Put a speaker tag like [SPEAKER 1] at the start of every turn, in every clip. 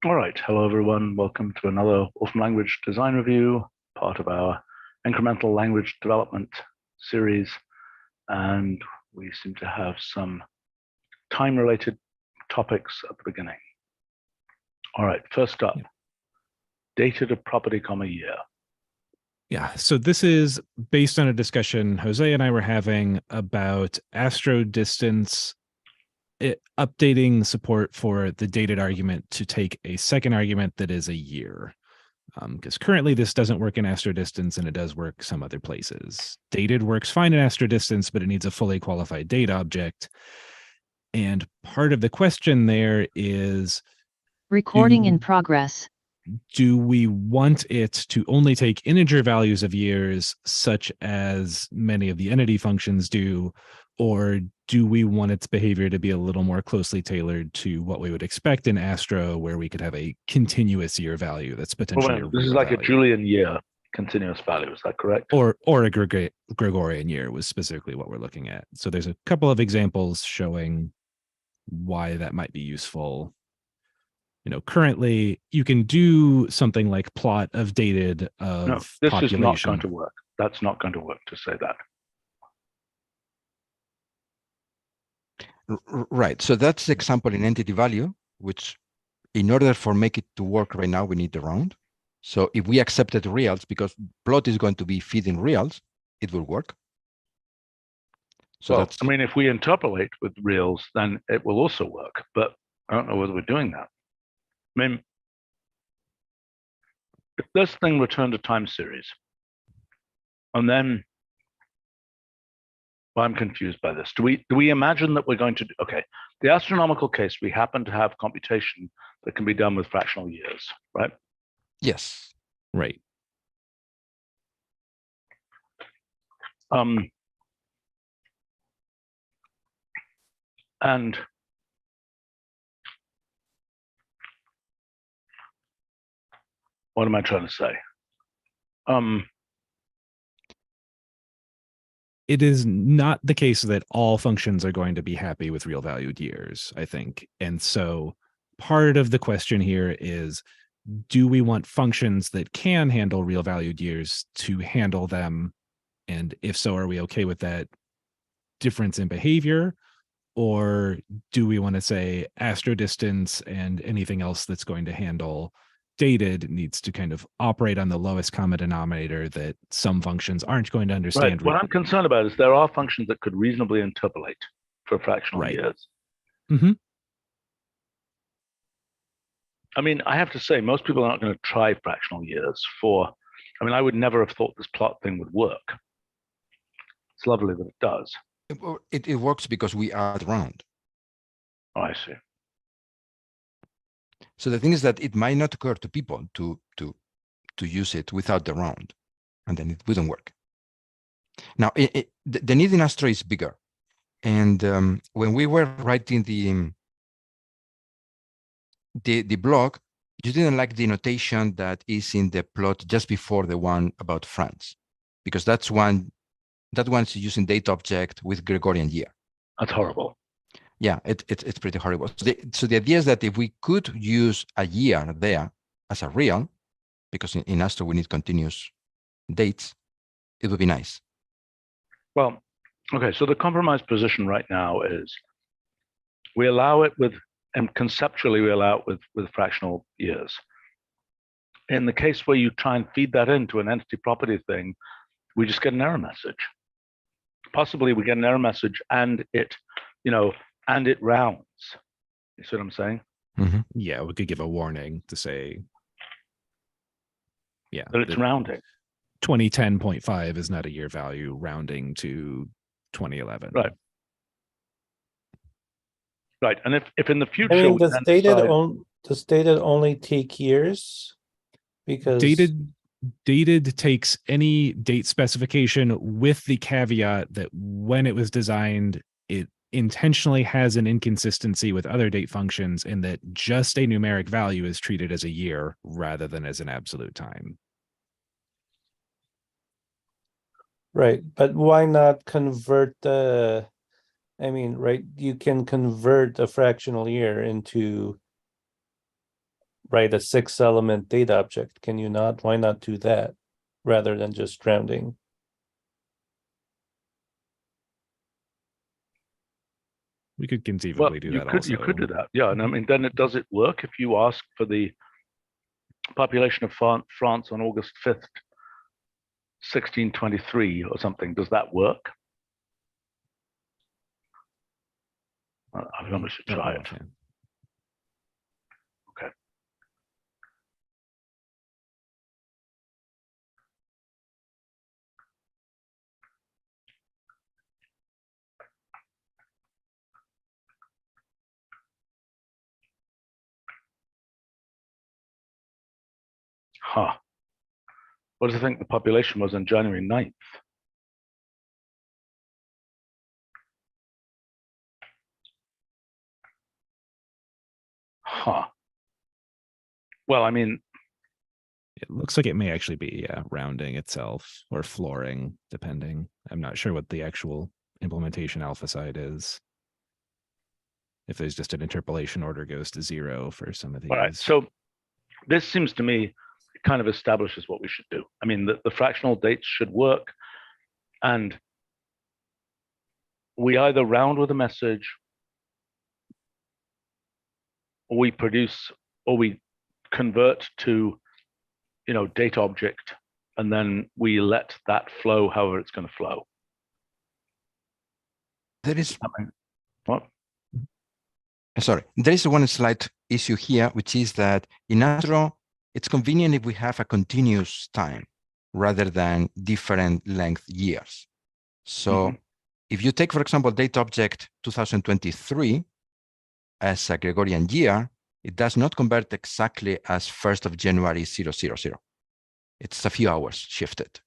[SPEAKER 1] All right, hello everyone. Welcome to another Wolfram language design review, part of our incremental language development series. And we seem to have some time-related topics at the beginning. All right, first up, dated of property, year.
[SPEAKER 2] Yeah, so this is based on a discussion Jose and I were having about astro distance, updating support for the dated argument to take a second argument that is a year. Because currently this doesn't work in astro distance and it does work some other places. Dated works fine in astro distance, but it needs a fully qualified date object. And part of the question there is
[SPEAKER 3] recording in progress.
[SPEAKER 2] Do we want it to only take integer values of years, such as many of the entity functions do, or do we want its behavior to be a little more closely tailored to what we would expect in Astro, where we could have a continuous year value that's potentially
[SPEAKER 1] This is like
[SPEAKER 2] value.
[SPEAKER 1] a Julian year continuous value, is that correct?
[SPEAKER 2] Or a Gregorian year was specifically what we're looking at. So there's a couple of examples showing why that might be useful. Currently you can do something like plot of dated of
[SPEAKER 1] no, this
[SPEAKER 2] population.
[SPEAKER 1] is not going to work. That's not going to work to say that.
[SPEAKER 4] Right. So that's the example in entity value, which in order for make it to work right now, we need the round. So if we accepted reals, because plot is going to be feeding reals, it will work. So
[SPEAKER 1] well, I mean, if we interpolate with reals, then it will also work, but I don't know whether we're doing that. I mean, if this thing returned a time series, and then, well, I'm confused by this. Do we imagine that we're going to do, okay, the astronomical case, we happen to have computation that can be done with fractional years, right?
[SPEAKER 4] Yes.
[SPEAKER 2] Right.
[SPEAKER 1] And what am I trying to say?
[SPEAKER 2] It is not the case that all functions are going to be happy with real valued years, I think. And so part of the question here is, do we want functions that can handle real valued years to handle them? And if so, are we okay with that difference in behavior? Or do we want to say astro distance and anything else that's going to handle dated needs to kind of operate on the lowest common denominator that some functions aren't going to understand?
[SPEAKER 1] Right. What I'm concerned about is there are functions that could reasonably interpolate for fractional years.
[SPEAKER 2] Mm-hmm.
[SPEAKER 1] I mean, I have to say, most people are not going to try fractional years for, I mean, I would never have thought this plot thing would work. It's lovely that it does.
[SPEAKER 4] It works because we add round.
[SPEAKER 1] Oh, I see.
[SPEAKER 4] So the thing is that it might not occur to people to use it without the round, and then it wouldn't work. Now, the need in Astro is bigger. And when we were writing the blog, you didn't like the notation that is in the plot just before the one about France, because that one's using date object with Gregorian year.
[SPEAKER 1] That's horrible.
[SPEAKER 4] Yeah, it's pretty horrible. So the idea is that if we could use a year there as a real, because in Astro we need continuous dates, it would be nice.
[SPEAKER 1] Well, okay, so the compromise position right now is we allow it with, and conceptually we allow it with fractional years. In the case where you try and feed that into an entity property thing, we just get an error message. Possibly we get an error message and it, and it rounds. You see what I'm saying?
[SPEAKER 4] Mm-hmm.
[SPEAKER 2] Yeah, we could give a warning to say, yeah,
[SPEAKER 1] that it's rounding.
[SPEAKER 2] 2010.5 is not a year value, rounding to 2011.
[SPEAKER 1] Right. Right. And if in the future,
[SPEAKER 5] I mean, does dated only take years? Because
[SPEAKER 2] dated takes any date specification with the caveat that when it was designed, it intentionally has an inconsistency with other date functions in that just a numeric value is treated as a year rather than as an absolute time.
[SPEAKER 5] right, but why not convert right, you can convert a fractional year into write a 6-element data object, can you not? Why not do that rather than just rounding?
[SPEAKER 2] We could
[SPEAKER 1] Well,
[SPEAKER 2] conceivably do
[SPEAKER 1] you
[SPEAKER 2] that
[SPEAKER 1] could
[SPEAKER 2] also.
[SPEAKER 1] you could do that, yeah. And I mean, then does it work if you ask for the population of France on August 5th, 1623 or something? Does that work? I think we should
[SPEAKER 2] Don't
[SPEAKER 1] try
[SPEAKER 2] know
[SPEAKER 1] it.
[SPEAKER 2] offhand.
[SPEAKER 1] Okay. Huh. What does it think the population was on January 9th? Huh. Well, I mean,
[SPEAKER 2] It looks like it may actually be rounding itself or flooring, depending. I'm not sure what the actual implementation alpha side is. If there's just an interpolation order goes to 0 for some of these.
[SPEAKER 1] all right. So this seems to me kind of establishes what we should do. I mean, the fractional dates should work, and we either round with a message, or we produce, or we convert to, date object, and then we let that flow however it's going to flow.
[SPEAKER 4] There is,
[SPEAKER 1] What?
[SPEAKER 4] sorry, there is one slight issue here, which is that in Astro, it's convenient if we have a continuous time rather than different length years. So if you take, for example, date object 2023 as a Gregorian year, it does not convert exactly as 1st of January 000. It's a few hours shifted.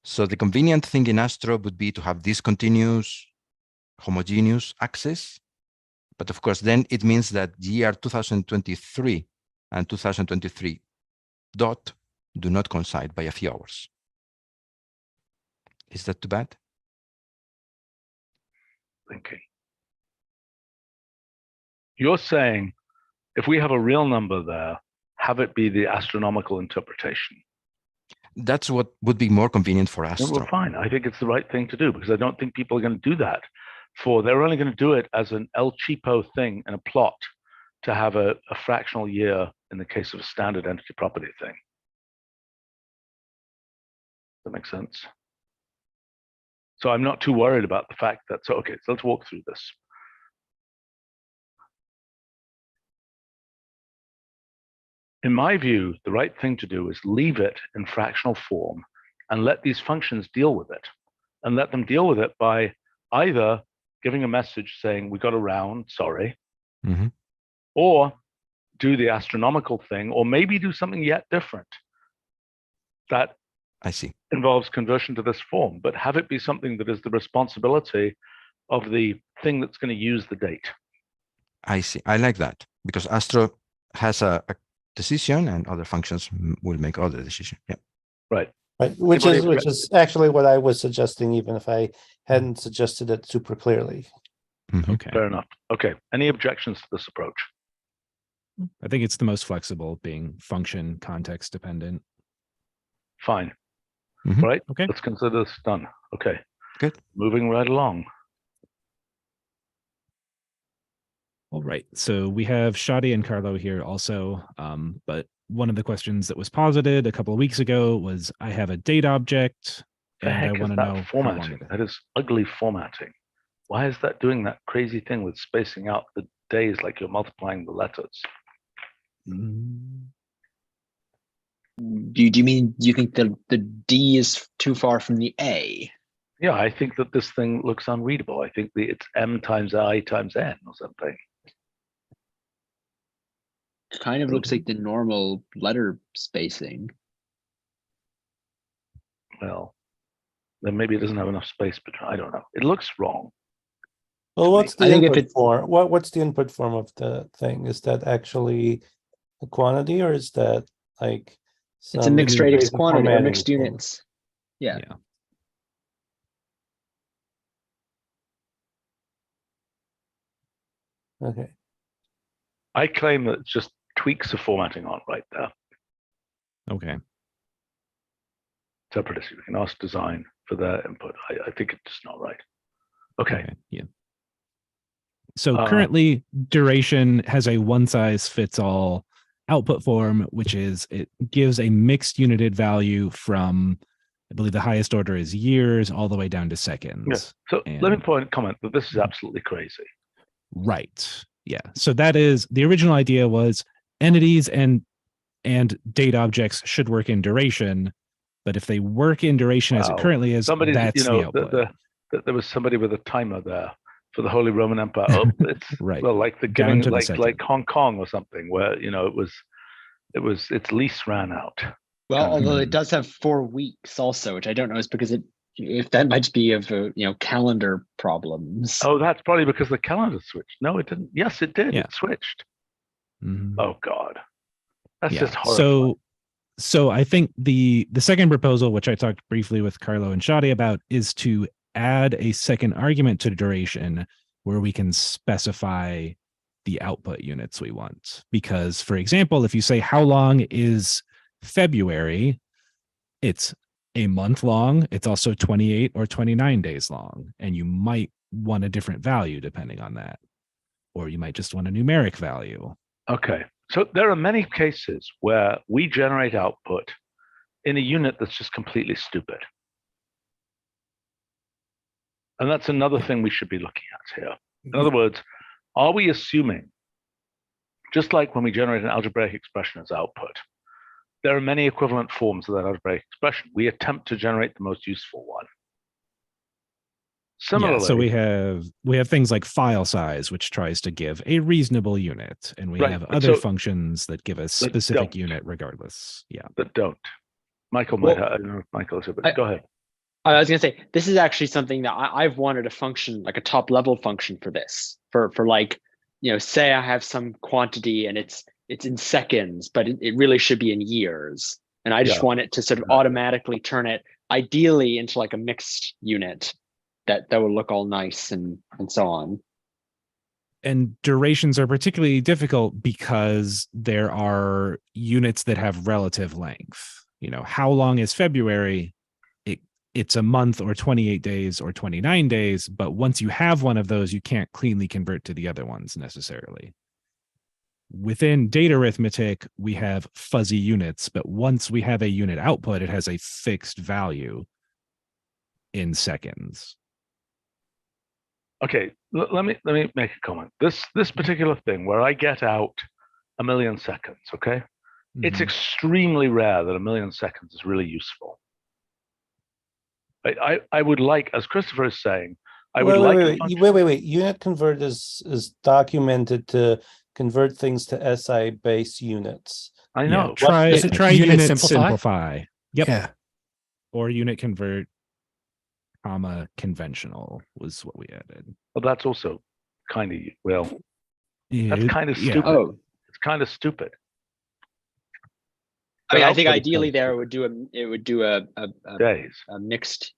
[SPEAKER 4] So the convenient thing in Astro would be to have this continuous homogeneous axis. But of course, then it means that year 2023 and 2023 dot do not coincide by a few hours. Is that too bad?
[SPEAKER 1] Thinking. You're saying if we have a real number there, have it be the astronomical interpretation.
[SPEAKER 4] That's what would be more convenient for Astro.
[SPEAKER 1] Well, fine. I think it's the right thing to do, because I don't think people are going to do that. They're only going to do it as an El Cheapo thing in a plot to have a fractional year in the case of a standard entity property thing. That makes sense. So I'm not too worried about the fact that, so let's walk through this. In my view, the right thing to do is leave it in fractional form and let these functions deal with it, and let them deal with it by either giving a message saying we got a round, sorry, or do the astronomical thing, or maybe do something yet different that
[SPEAKER 4] I see.
[SPEAKER 1] Involves conversion to this form, but have it be something that is the responsibility of the thing that's going to use the date.
[SPEAKER 4] I see. I like that, because Astro has a decision and other functions will make other decisions. Yeah.
[SPEAKER 1] Right.
[SPEAKER 5] Right, which is actually what I was suggesting, even if I hadn't suggested it super clearly.
[SPEAKER 2] Okay.
[SPEAKER 1] Fair enough. Okay. Any objections to this approach?
[SPEAKER 2] I think it's the most flexible, being function context dependent.
[SPEAKER 1] Fine.
[SPEAKER 4] Mhm.
[SPEAKER 1] Right.
[SPEAKER 2] Okay.
[SPEAKER 1] Let's consider this done. Okay.
[SPEAKER 4] Good.
[SPEAKER 1] Moving right along.
[SPEAKER 2] All right. So we have Shadi and Carlo here also. But one of the questions that was posited a couple of weeks ago was, I have a date object
[SPEAKER 1] The
[SPEAKER 2] and I
[SPEAKER 1] heck
[SPEAKER 2] want
[SPEAKER 1] is
[SPEAKER 2] to
[SPEAKER 1] that
[SPEAKER 2] know how long
[SPEAKER 1] formatting?
[SPEAKER 2] it is.
[SPEAKER 1] That is ugly formatting. Why is that doing that crazy thing with spacing out the days like you're multiplying the letters?
[SPEAKER 6] Do you mean, do you think the D is too far from the A?
[SPEAKER 1] Yeah, I think that this thing looks unreadable. I think it's M times I times N or something.
[SPEAKER 6] Kind of looks like the normal letter spacing.
[SPEAKER 1] Well, then maybe it doesn't have enough space between. I don't know. It looks wrong.
[SPEAKER 5] Well, what's the
[SPEAKER 6] I think if
[SPEAKER 5] input
[SPEAKER 6] it-
[SPEAKER 5] form? What's the input form of the thing? Is that actually a quantity, or is that like
[SPEAKER 6] It's a mixed radix
[SPEAKER 5] crazy
[SPEAKER 6] quantity or
[SPEAKER 5] formatting
[SPEAKER 6] mixed
[SPEAKER 5] thing?
[SPEAKER 6] units. Yeah.
[SPEAKER 5] Okay.
[SPEAKER 1] I claim that it's just tweaks of formatting on right there.
[SPEAKER 2] Okay.
[SPEAKER 1] Separatist, you can ask design for their input. I think it's just not right. Okay.
[SPEAKER 2] Yeah. So currently, duration has a one-size-fits-all output form, which is it gives a mixed united value from, I believe the highest order is years, all the way down to seconds.
[SPEAKER 1] Yeah. So let me comment that this is absolutely crazy.
[SPEAKER 2] Right. Yeah. So that is the original idea was entities and date objects should work in duration, but if they work in duration as it currently is, that's the output.
[SPEAKER 1] There was somebody with a timer there for the Holy Roman Empire. Oh, it's
[SPEAKER 2] right.
[SPEAKER 1] Well, like the giving, like Hong Kong or something, where its lease ran out.
[SPEAKER 6] Well, although it does have 4 weeks also, which I don't know is because if that might be of calendar problems.
[SPEAKER 1] Oh, that's probably because the calendar switched. No, it didn't. Yes, it did.
[SPEAKER 2] Yeah.
[SPEAKER 1] It switched.
[SPEAKER 2] Mm-hmm.
[SPEAKER 1] Oh God, that's just horrifying.
[SPEAKER 2] So I think the second proposal, which I talked briefly with Carlo and Shadi about, is to add a second argument to duration where we can specify the output units we want. Because, for example, if you say how long is February, it's a month long. It's also 28 or 29 days long. And you might want a different value depending on that. Or you might just want a numeric value.
[SPEAKER 1] Okay. So there are many cases where we generate output in a unit that's just completely stupid. And that's another thing we should be looking at here. In other words, are we assuming, just like when we generate an algebraic expression as output, there are many equivalent forms of that algebraic expression. We attempt to generate the most useful one. Similarly,
[SPEAKER 2] so we have things like file size, which tries to give a reasonable unit, and we have other functions that give a specific unit regardless. Yeah,
[SPEAKER 1] that don't. Michael might. I don't know if Michael is, but go ahead.
[SPEAKER 6] I was going to say, this is actually something that I've wanted a function, like a top level function for this, for like, say I have some quantity and it's in seconds, but it really should be in years. And I just want it to sort of automatically turn it ideally into like a mixed unit that would look all nice and so on.
[SPEAKER 2] And durations are particularly difficult because there are units that have relative length. How long is February? It's a month or 28 days or 29 days, but once you have one of those, you can't cleanly convert to the other ones necessarily. Within data arithmetic, we have fuzzy units, but once we have a unit output, it has a fixed value in seconds.
[SPEAKER 1] Okay, let me make a comment. This particular thing where I get out 1 million seconds, okay? Mm-hmm. It's extremely rare that 1 million seconds is really useful. I would like, as Christopher is saying,
[SPEAKER 5] wait. Unit convert is documented to convert things to SI base units.
[SPEAKER 1] I know.
[SPEAKER 2] Yeah, try unit simplify. Yep. Yeah. Or unit convert, comma, conventional was what we added.
[SPEAKER 1] Well, that's also kind of that's kind of stupid. Oh. It's kind of stupid.
[SPEAKER 6] I mean, I think ideally there it would do a mixed,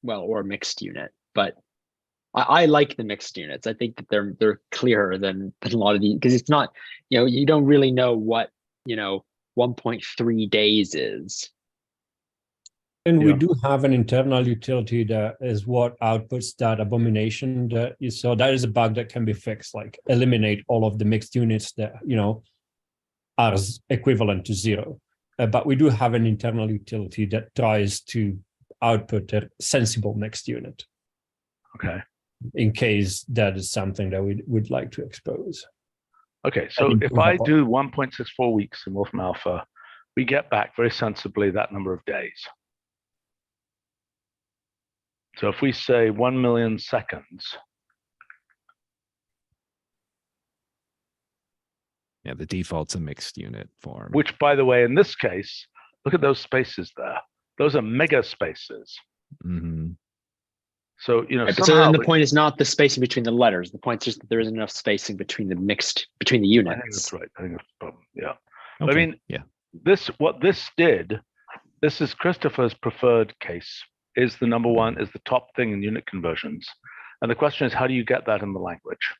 [SPEAKER 6] or mixed unit. But I like the mixed units. I think that they're clearer than a lot of these, because it's not, you don't really know what 1.3 days is.
[SPEAKER 7] And we do have an internal utility that is what outputs that abomination that you saw. That is a bug that can be fixed, like eliminate all of the mixed units that are equivalent to 0. But we do have an internal utility that tries to output a sensible mixed unit.
[SPEAKER 1] Okay.
[SPEAKER 7] In case that is something that we would like to expose.
[SPEAKER 1] Okay, so if I do 1.64 weeks in Wolfram Alpha, we get back very sensibly that number of days. So if we say 1 million seconds.
[SPEAKER 2] Yeah, the default's a mixed unit form.
[SPEAKER 1] Which, by the way, in this case, look at those spaces there. Those are mega spaces.
[SPEAKER 2] Mm-hmm.
[SPEAKER 1] So,
[SPEAKER 6] so then the point is not the spacing between the letters. The point is just that there isn't enough spacing between the units.
[SPEAKER 1] I think that's right. I think that's the problem. Yeah.
[SPEAKER 2] Okay.
[SPEAKER 1] I mean, what this did, this is Christopher's preferred case, is the number one, is the top thing in unit conversions. And the question is, how do you get that in the language?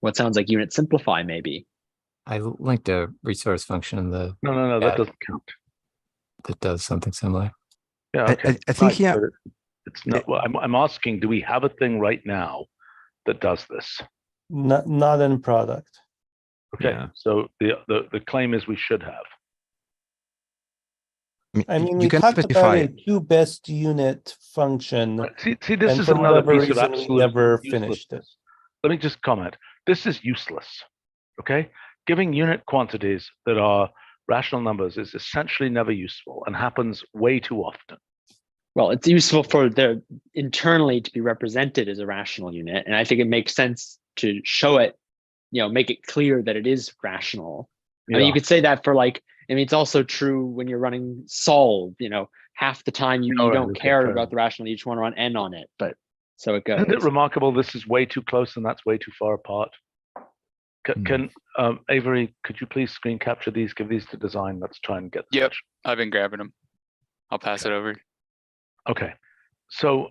[SPEAKER 6] what sounds like unit simplify, maybe.
[SPEAKER 8] I linked a resource function in the
[SPEAKER 1] No,
[SPEAKER 8] Yeah.
[SPEAKER 1] that doesn't count.
[SPEAKER 8] that does something similar.
[SPEAKER 1] Yeah,
[SPEAKER 4] I-
[SPEAKER 1] okay.
[SPEAKER 4] I think
[SPEAKER 1] Right,
[SPEAKER 4] here-
[SPEAKER 1] but it's not. Well, I'm asking, do we have a thing right now that does this?
[SPEAKER 5] Not in product.
[SPEAKER 1] Okay,
[SPEAKER 2] Yeah.
[SPEAKER 1] so the claim is we should have.
[SPEAKER 5] I mean,
[SPEAKER 4] you
[SPEAKER 5] we
[SPEAKER 4] can
[SPEAKER 5] talked about
[SPEAKER 4] specify
[SPEAKER 5] a two best unit function.
[SPEAKER 1] See, this
[SPEAKER 5] And
[SPEAKER 1] is
[SPEAKER 5] for
[SPEAKER 1] another
[SPEAKER 5] whatever
[SPEAKER 1] piece of
[SPEAKER 5] reason, we
[SPEAKER 1] absolute
[SPEAKER 5] never
[SPEAKER 1] uselessness.
[SPEAKER 5] finished it.
[SPEAKER 1] Let me just comment. This is useless. Okay, giving unit quantities that are rational numbers is essentially never useful and happens way too often.
[SPEAKER 6] Well, it's useful for the internally to be represented as a rational unit. And I think it makes sense to show it, make it clear that it is rational. I mean, you could say that for like, I mean, it's also true when you're running solve, half the time you
[SPEAKER 1] Right,
[SPEAKER 6] don't
[SPEAKER 1] okay,
[SPEAKER 6] care
[SPEAKER 1] fair
[SPEAKER 6] about
[SPEAKER 1] enough.
[SPEAKER 6] the rational, you just want to run n on it, but so it goes.
[SPEAKER 1] Isn't it remarkable? This is way too close and that's way too far apart. Can Avery, could you please screen capture these? Give these to design. Let's try and get.
[SPEAKER 9] Yep. I've been grabbing them. I'll pass it over.
[SPEAKER 1] Okay, so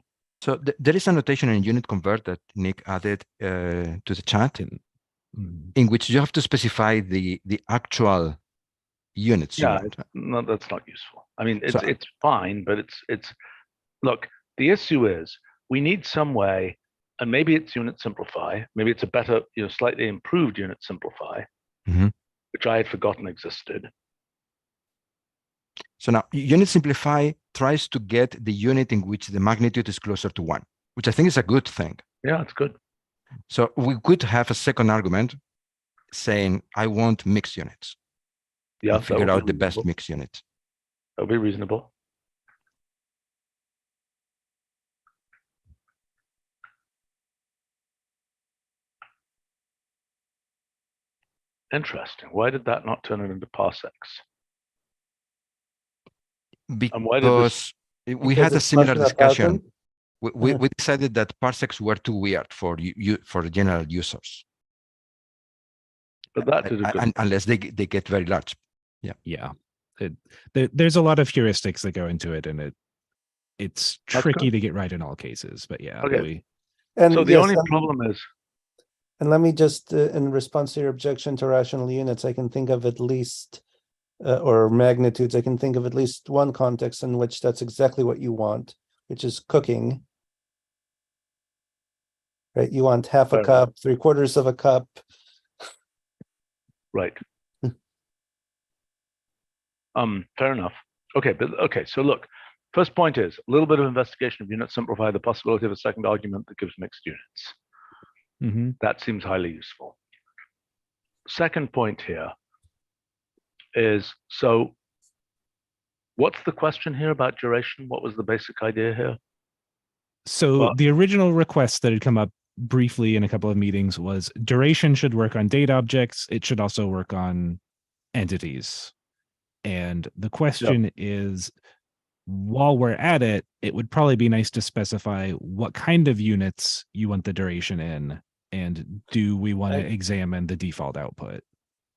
[SPEAKER 4] there is a notation in unit convert that Nick added to the chat
[SPEAKER 2] Mhm.
[SPEAKER 4] in which you have to specify the actual units. you
[SPEAKER 1] yeah,
[SPEAKER 4] want.
[SPEAKER 1] no, that's not useful. I mean,
[SPEAKER 4] So-
[SPEAKER 1] it's fine, but it's look. The issue is we need some way, and maybe it's unit simplify. Maybe it's a better, slightly improved unit simplify,
[SPEAKER 4] Mhm.
[SPEAKER 1] which I had forgotten existed.
[SPEAKER 4] So now unit simplify tries to get the unit in which the magnitude is closer to 1, which I think is a good thing.
[SPEAKER 1] Yeah, it's good.
[SPEAKER 4] So we could have a second argument saying, I want mixed units.
[SPEAKER 1] Yeah,
[SPEAKER 4] And
[SPEAKER 1] that
[SPEAKER 4] figure
[SPEAKER 1] would be
[SPEAKER 4] out the best
[SPEAKER 1] reasonable.
[SPEAKER 4] mixed unit.
[SPEAKER 1] That would be reasonable. Interesting. Why did that not turn it into parsecs? And why did this?
[SPEAKER 4] Because we
[SPEAKER 5] Because
[SPEAKER 4] had a
[SPEAKER 5] it's
[SPEAKER 4] similar
[SPEAKER 5] function about
[SPEAKER 4] discussion.
[SPEAKER 5] them.
[SPEAKER 4] We decided that parsecs were too weird for for general users,
[SPEAKER 1] But that did a good.
[SPEAKER 4] unless they get very large.
[SPEAKER 2] Yeah. There's a lot of heuristics that go into it, and it's
[SPEAKER 1] That's
[SPEAKER 2] tricky
[SPEAKER 1] good.
[SPEAKER 2] to get right in all cases. But yeah,
[SPEAKER 1] Okay.
[SPEAKER 5] And
[SPEAKER 1] So the
[SPEAKER 5] yes,
[SPEAKER 1] only
[SPEAKER 5] and-
[SPEAKER 1] problem is,
[SPEAKER 5] And let me just, in response to your objection to rational units, I can think of at least, or magnitudes, I can think of at least one context in which that's exactly what you want, which is cooking. Right? You want half
[SPEAKER 1] Fair
[SPEAKER 5] a
[SPEAKER 1] enough.
[SPEAKER 5] cup, 3/4 of a cup.
[SPEAKER 1] right. Fair enough. Okay, but okay, so look, first point is a little bit of investigation of unit simplify, the possibility of a second argument that gives mixed units.
[SPEAKER 2] Mhm.
[SPEAKER 1] That seems highly useful. Second point here is, so what's the question here about duration? What was the basic idea here?
[SPEAKER 2] So
[SPEAKER 1] Well-
[SPEAKER 2] the original request that had come up briefly in a couple of meetings was duration should work on data objects. It should also work on entities. And the question is, while we're at it, it would probably be nice to specify what kind of units you want the duration in, and do we want to examine the default output?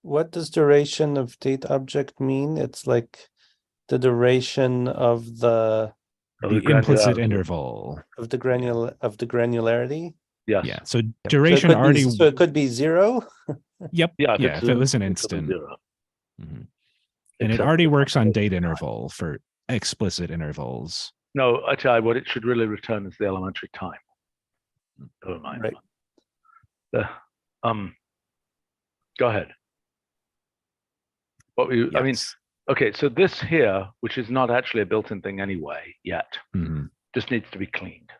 [SPEAKER 5] What does duration of date object mean? It's like the duration of the
[SPEAKER 2] The implicit
[SPEAKER 1] granularity.
[SPEAKER 2] interval.
[SPEAKER 5] granularity.
[SPEAKER 1] Yes.
[SPEAKER 2] Yeah. So
[SPEAKER 5] So
[SPEAKER 2] duration already.
[SPEAKER 5] so it could be 0.
[SPEAKER 2] Yep.
[SPEAKER 1] Yeah.
[SPEAKER 2] Yeah. If it was an instant.
[SPEAKER 1] Zero.
[SPEAKER 2] Mhm. And it
[SPEAKER 1] Except
[SPEAKER 2] already
[SPEAKER 1] for
[SPEAKER 2] works on
[SPEAKER 1] computation
[SPEAKER 2] date
[SPEAKER 1] time.
[SPEAKER 2] interval for explicit intervals.
[SPEAKER 1] No, I tell you what, it should really return is the elementary time. Never mind.
[SPEAKER 5] Right.
[SPEAKER 1] Go ahead. What were you, I mean,
[SPEAKER 2] Yes.
[SPEAKER 1] okay, so this here, which is not actually a built-in thing anyway yet,
[SPEAKER 2] Mhm.
[SPEAKER 1] just needs to be cleaned.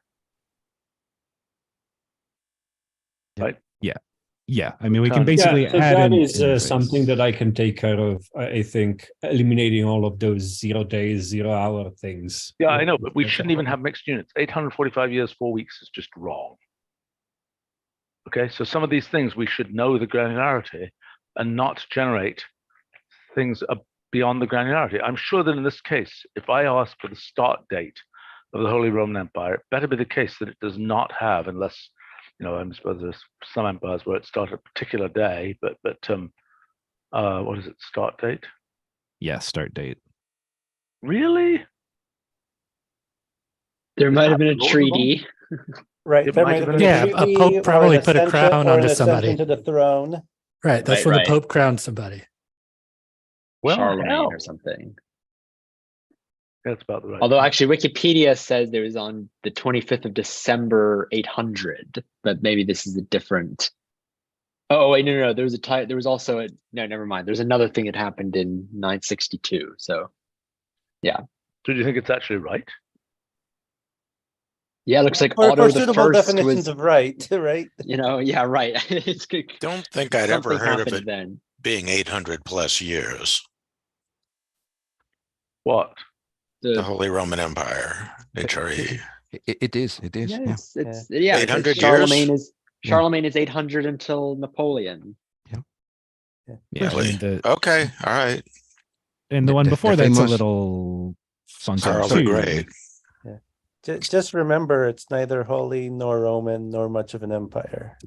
[SPEAKER 2] Yeah. I mean, we can
[SPEAKER 1] Yeah,
[SPEAKER 2] basically
[SPEAKER 7] Yeah, so
[SPEAKER 2] add
[SPEAKER 7] that
[SPEAKER 2] in
[SPEAKER 7] is
[SPEAKER 2] interface.
[SPEAKER 7] something that I can take care of. I think eliminating all of those 0 days, 0 hour things.
[SPEAKER 1] Yeah, I know, but we shouldn't even have mixed units. 845 years, 4 weeks is just wrong. Okay, so some of these things we should know the granularity and not generate things beyond the granularity. I'm sure that in this case, if I ask for the start date of the Holy Roman Empire, it better be the case that it does not have, unless, I suppose there's some empires where it started a particular day, but what is it, start date?
[SPEAKER 2] Yeah, start date.
[SPEAKER 1] Really?
[SPEAKER 6] There might have been a
[SPEAKER 1] plausible?
[SPEAKER 6] treaty.
[SPEAKER 5] Right.
[SPEAKER 1] It
[SPEAKER 5] There
[SPEAKER 1] might
[SPEAKER 5] might
[SPEAKER 1] have
[SPEAKER 5] have
[SPEAKER 1] been
[SPEAKER 5] been
[SPEAKER 1] a
[SPEAKER 5] a
[SPEAKER 10] Yeah, a
[SPEAKER 5] treaty
[SPEAKER 10] pope
[SPEAKER 5] or
[SPEAKER 10] probably
[SPEAKER 5] an
[SPEAKER 10] put a
[SPEAKER 5] ascension
[SPEAKER 10] crown
[SPEAKER 5] or an
[SPEAKER 10] onto somebody.
[SPEAKER 5] ascension to the throne.
[SPEAKER 10] Right. That's
[SPEAKER 6] Right,
[SPEAKER 10] when
[SPEAKER 6] right.
[SPEAKER 10] the Pope crowned somebody.
[SPEAKER 1] Well,
[SPEAKER 6] Charlemagne
[SPEAKER 1] hell,
[SPEAKER 6] or something.
[SPEAKER 1] that's about the right.
[SPEAKER 6] Although
[SPEAKER 1] time.
[SPEAKER 6] actually Wikipedia says there was on the 25th of December 800, but maybe this is a different. Oh wait, no. There was there was also a no. Never mind. There's another thing that happened in 962. So
[SPEAKER 1] So do you think it's actually right?
[SPEAKER 6] yeah, it looks like
[SPEAKER 5] For
[SPEAKER 6] Otto the
[SPEAKER 5] suitable
[SPEAKER 6] First
[SPEAKER 5] definitions
[SPEAKER 6] was.
[SPEAKER 5] of right, right?
[SPEAKER 6] Yeah, right. It's good.
[SPEAKER 11] Don't think I'd ever
[SPEAKER 6] Something
[SPEAKER 11] heard of
[SPEAKER 6] happened
[SPEAKER 11] it
[SPEAKER 6] then.
[SPEAKER 11] being 800 plus years.
[SPEAKER 1] What?
[SPEAKER 11] The Holy Roman Empire, HRE.
[SPEAKER 4] It is.
[SPEAKER 6] Yeah,
[SPEAKER 4] Yeah.
[SPEAKER 6] it's
[SPEAKER 11] 800
[SPEAKER 6] Charlemagne
[SPEAKER 11] years?
[SPEAKER 6] is Charlemagne is 800 until Napoleon.
[SPEAKER 2] Yeah, I
[SPEAKER 11] Really?
[SPEAKER 2] mean,
[SPEAKER 11] Okay, all right.
[SPEAKER 2] and the one
[SPEAKER 4] The
[SPEAKER 2] before that's a
[SPEAKER 4] famous-
[SPEAKER 2] little funky
[SPEAKER 11] Charles the
[SPEAKER 2] too.
[SPEAKER 11] Great.
[SPEAKER 5] Just remember, it's neither holy nor Roman nor much of an empire.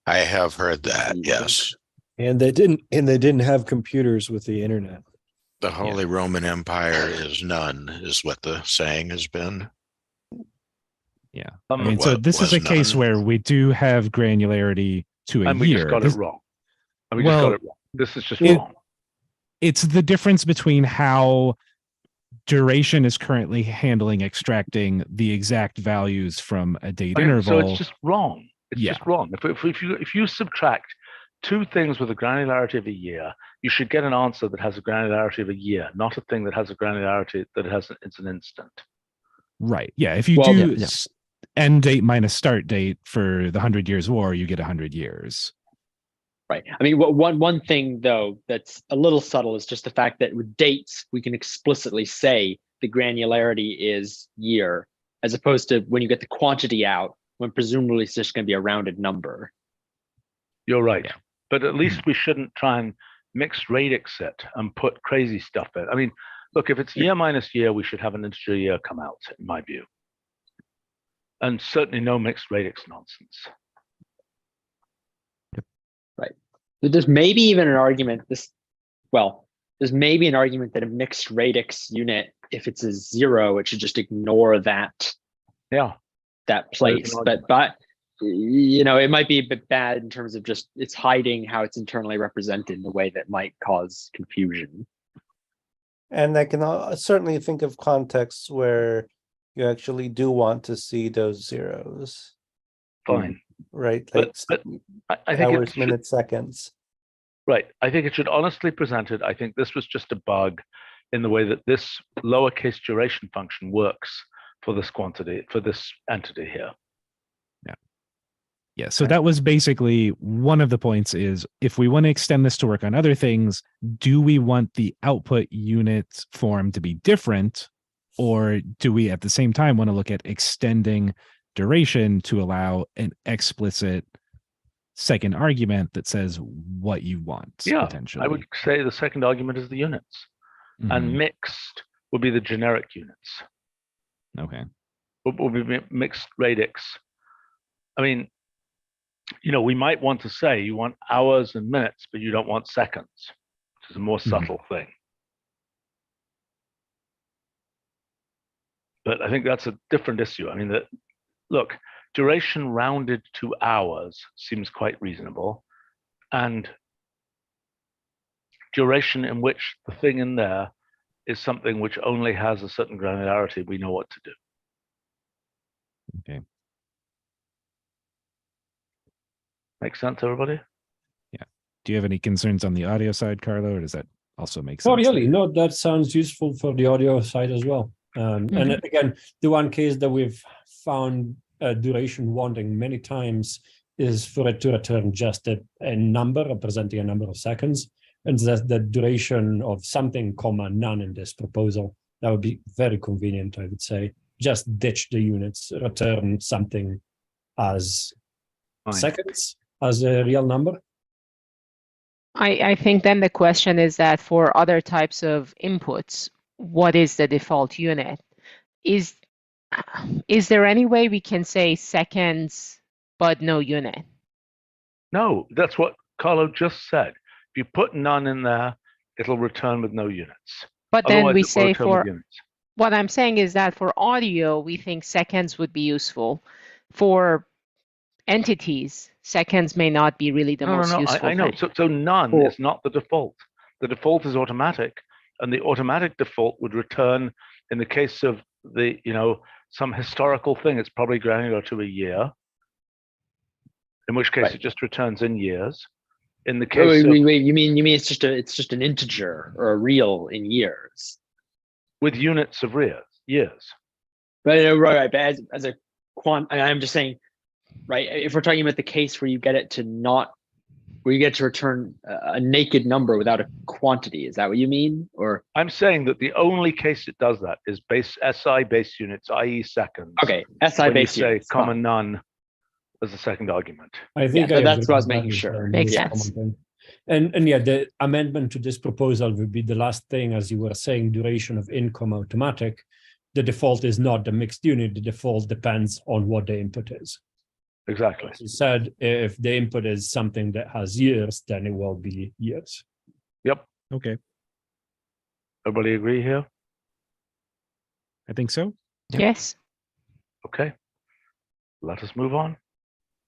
[SPEAKER 11] I have heard that, yes.
[SPEAKER 12] And they didn't have computers with the internet.
[SPEAKER 11] The Holy Roman Empire is none, is what the saying has been.
[SPEAKER 2] Yeah, I mean,
[SPEAKER 11] What
[SPEAKER 2] so this is
[SPEAKER 11] was
[SPEAKER 2] a case
[SPEAKER 11] none?
[SPEAKER 2] where we do have granularity to a
[SPEAKER 1] And we
[SPEAKER 2] year.
[SPEAKER 1] just got
[SPEAKER 2] This-
[SPEAKER 1] it wrong. And we
[SPEAKER 2] well,
[SPEAKER 1] just got it wrong. This is just
[SPEAKER 2] it-
[SPEAKER 1] wrong.
[SPEAKER 2] It's the difference between how duration is currently handling extracting the exact values from a date
[SPEAKER 1] Okay,
[SPEAKER 2] interval.
[SPEAKER 1] so it's just wrong. It's
[SPEAKER 2] Yeah.
[SPEAKER 1] just wrong. If you subtract two things with a granularity of a year, you should get an answer that has a granularity of a year, not a thing that has a granularity that it's an instant.
[SPEAKER 2] Right. Yeah. If you
[SPEAKER 6] Well,
[SPEAKER 2] do
[SPEAKER 4] yeah.
[SPEAKER 2] end date minus start date for the 100 Years' War, you get 100 years.
[SPEAKER 6] Right. I mean, one thing though that's a little subtle is just the fact that with dates we can explicitly say the granularity is year, as opposed to when you get the quantity out, when presumably it's just going to be a rounded number.
[SPEAKER 1] You're right.
[SPEAKER 2] Yeah.
[SPEAKER 1] But at least we shouldn't try and mix radix it and put crazy stuff in. I mean, look, if it's year minus year, we should have an integer year come out, in my view. And certainly no mixed radix nonsense.
[SPEAKER 6] There's maybe even an argument there's maybe an argument that a mixed radix unit, if it's a 0, it should just ignore that
[SPEAKER 1] Yeah.
[SPEAKER 6] that place. But it might be a bit bad in terms of just it's hiding how it's internally represented in a way that might cause confusion.
[SPEAKER 5] And I can certainly think of contexts where you actually do want to see those zeros,
[SPEAKER 1] Fine.
[SPEAKER 5] right?
[SPEAKER 1] But I think
[SPEAKER 5] hours, minutes, seconds.
[SPEAKER 1] Right. I think it should honestly present it. I think this was just a bug in the way that this lowercase duration function works for this quantity, for this entity here.
[SPEAKER 2] Yeah. So that was basically one of the points is if we want to extend this to work on other things, do we want the output unit form to be different? Or do we at the same time want to look at extending duration to allow an explicit second argument that says what you want?
[SPEAKER 1] Yeah,
[SPEAKER 2] potentially.
[SPEAKER 1] I would say the second argument is the units, and
[SPEAKER 2] Mhm.
[SPEAKER 1] mixed would be the generic units.
[SPEAKER 2] Okay.
[SPEAKER 1] Would be mixed radix. I mean, we might want to say you want hours and minutes, but you don't want seconds, which is a more subtle thing. But I think that's a different issue. I mean, look, duration rounded to hours seems quite reasonable, and duration in which the thing in there is something which only has a certain granularity, we know what to do.
[SPEAKER 2] Okay.
[SPEAKER 1] Make sense, everybody?
[SPEAKER 2] Do you have any concerns on the audio side, Carlo, or does that also make sense?
[SPEAKER 7] Oh, really? No, that sounds useful for the audio side as well. And again, the one case that we've found duration wanting many times is for it to return just a number representing a number of seconds. And that's the duration of something, comma, none in this proposal. That would be very convenient, I would say. Just ditch the units, return something as
[SPEAKER 1] Fine.
[SPEAKER 7] seconds, as a real number.
[SPEAKER 13] I think then the question is that for other types of inputs, what is the default unit? Is there any way we can say seconds but no unit?
[SPEAKER 1] No, that's what Carlo just said. If you put none in there, it'll return with no units.
[SPEAKER 13] But then
[SPEAKER 1] Otherwise,
[SPEAKER 13] we
[SPEAKER 1] it will
[SPEAKER 13] say
[SPEAKER 1] return with
[SPEAKER 13] for
[SPEAKER 1] units.
[SPEAKER 13] what I'm saying is that for audio, we think seconds would be useful. for entities, seconds may not be really the most useful
[SPEAKER 1] I know.
[SPEAKER 13] thing.
[SPEAKER 1] So none is not the default. The default is automatic, and the automatic default would return in the case of the, some historical thing. It's probably granular to a year, in which case it just returns in years. In the case
[SPEAKER 6] wait, you mean it's just an integer or a real in years
[SPEAKER 1] with units of years.
[SPEAKER 6] Right. But as a quant, I'm just saying, right? If we're talking about the case where you get it to where you get to return a naked number without a quantity, is that what you mean? Or
[SPEAKER 1] I'm saying that the only case it does that is SI base units, i.e. seconds.
[SPEAKER 6] Okay, SI base units.
[SPEAKER 1] Say comma none as the second argument.
[SPEAKER 7] I think
[SPEAKER 6] that's what I was making sure.
[SPEAKER 13] Makes sense.
[SPEAKER 7] And yeah, the amendment to this proposal would be the last thing, as you were saying, duration of income automatic. The default is not the mixed unit. The default depends on what the input is.
[SPEAKER 1] Exactly.
[SPEAKER 7] As you said, if the input is something that has years, then it will be years.
[SPEAKER 1] Yep.
[SPEAKER 2] Okay.
[SPEAKER 1] Everybody agree here?
[SPEAKER 2] I think so.
[SPEAKER 4] Yep.
[SPEAKER 13] Yes.
[SPEAKER 1] Okay. Let us move on.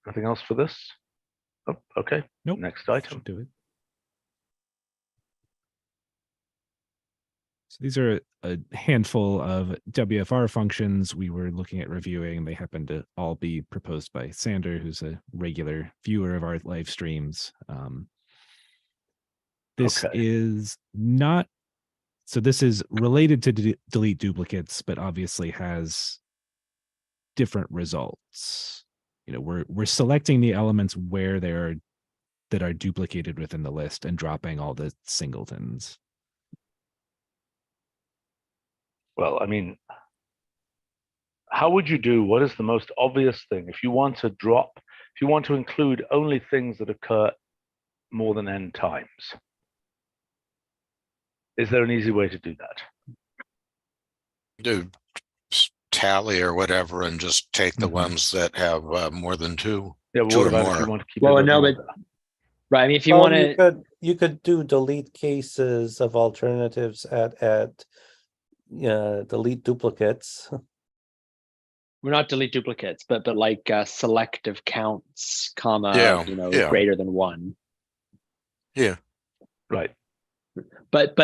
[SPEAKER 1] Nothing else for this? Oh, okay.
[SPEAKER 2] Nope.
[SPEAKER 1] Next item.
[SPEAKER 2] Should do it. So these are a handful of WFR functions we were looking at reviewing. They happen to all be proposed by Sander, who's a regular viewer of our live streams. This is not, so this is related to delete duplicates, but obviously has different results. We're selecting the elements where that are duplicated within the list and dropping all the singletons.
[SPEAKER 1] Well, I mean, how would you do? What is the most obvious thing? If you want to include only things that occur more than n times, is there an easy way to do that?
[SPEAKER 11] Do tally or whatever and just take the ones that have more than two.
[SPEAKER 1] Yeah, but
[SPEAKER 11] two
[SPEAKER 1] what
[SPEAKER 11] or
[SPEAKER 1] about
[SPEAKER 11] more.
[SPEAKER 1] if you want to keep
[SPEAKER 6] Well,
[SPEAKER 1] it
[SPEAKER 6] no, but right. I mean, if you want to,
[SPEAKER 5] you could do delete cases of alternatives at delete duplicates.
[SPEAKER 6] we're not delete duplicates, but like selective counts, comma,
[SPEAKER 11] Yeah.
[SPEAKER 6] greater than one.
[SPEAKER 11] Yeah.
[SPEAKER 1] Right.
[SPEAKER 6] But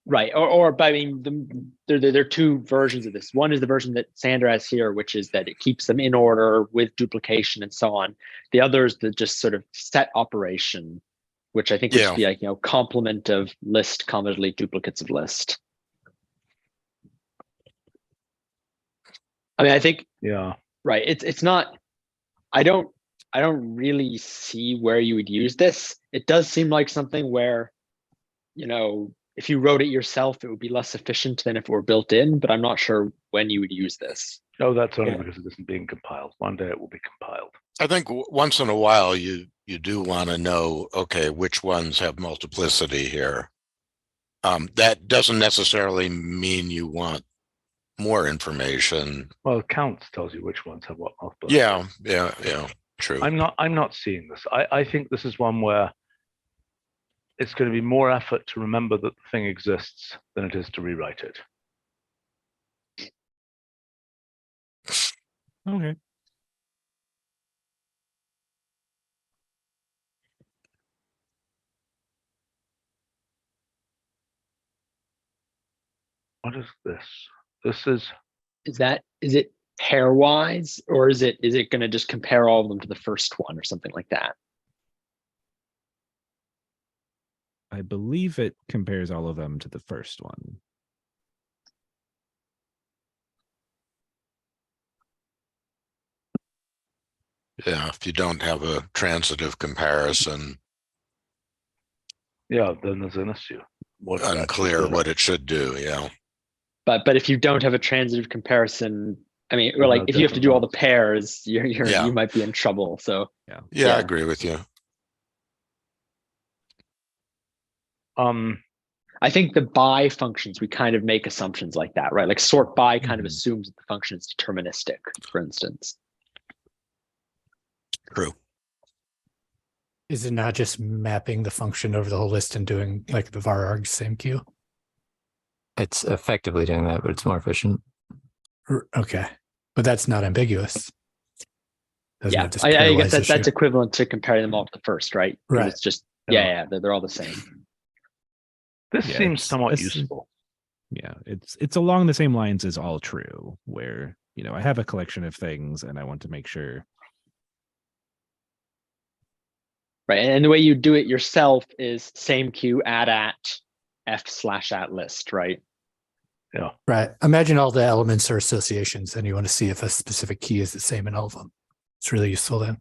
[SPEAKER 6] right, but I mean, there are two versions of this. One is the version that Sander has here, which is that it keeps them in order with duplication and so on. The other is the just sort of set operation, which I think would just be like, complement of list, comma, delete duplicates of list. I mean, I think, right. It's not, I don't really see where you would use this. It does seem like something where, if you wrote it yourself, it would be less efficient than if it were built in, but I'm not sure when you would use this.
[SPEAKER 1] No, that's only because it isn't being compiled. One day it will be compiled.
[SPEAKER 11] I think once in a while you do want to know, okay, which ones have multiplicity here. That doesn't necessarily mean you want more information.
[SPEAKER 1] Well, counts tells you which ones have what multiplicity.
[SPEAKER 11] Yeah, true.
[SPEAKER 1] I'm not seeing this. I think this is one where it's going to be more effort to remember that the thing exists than it is to rewrite it.
[SPEAKER 2] Okay.
[SPEAKER 1] What is this? This is
[SPEAKER 6] it pairwise, or is it going to just compare all of them to the first one or something like that?
[SPEAKER 2] I believe it compares all of them to the first one.
[SPEAKER 11] Yeah, if you don't have a transitive comparison.
[SPEAKER 1] Yeah, then there's an issue.
[SPEAKER 11] Unclear what it should do, yeah.
[SPEAKER 6] But if you don't have a transitive comparison, I mean, or like if you have to do all the pairs, you might be in trouble. So
[SPEAKER 11] yeah, I agree with you.
[SPEAKER 6] I think the by functions, we kind of make assumptions like that, right? Like sort by kind of assumes that the function is deterministic, for instance.
[SPEAKER 11] True.
[SPEAKER 10] Is it not just mapping the function over the whole list and doing like the var arg same queue?
[SPEAKER 8] It's effectively doing that, but it's more efficient.
[SPEAKER 10] Okay, but that's not ambiguous. Doesn't
[SPEAKER 6] Yeah,
[SPEAKER 10] have this
[SPEAKER 6] I guess
[SPEAKER 10] pairwise
[SPEAKER 6] that's
[SPEAKER 10] issue.
[SPEAKER 6] equivalent to comparing them all to the first, right? 'Cause
[SPEAKER 10] Right.
[SPEAKER 6] It's just
[SPEAKER 1] Yeah.
[SPEAKER 6] yeah, they're all the same.
[SPEAKER 1] This
[SPEAKER 2] Yeah,
[SPEAKER 1] seems
[SPEAKER 2] it's-
[SPEAKER 1] somewhat
[SPEAKER 2] this-
[SPEAKER 1] useful.
[SPEAKER 2] Yeah, it's along the same lines as all true, where I have a collection of things and I want to make sure.
[SPEAKER 6] Right, and the way you do it yourself is same queue add at f/at list, right?
[SPEAKER 1] Yeah.
[SPEAKER 10] Right. Imagine all the elements are associations and you want to see if a specific key is the same in all of them. It's really useful then.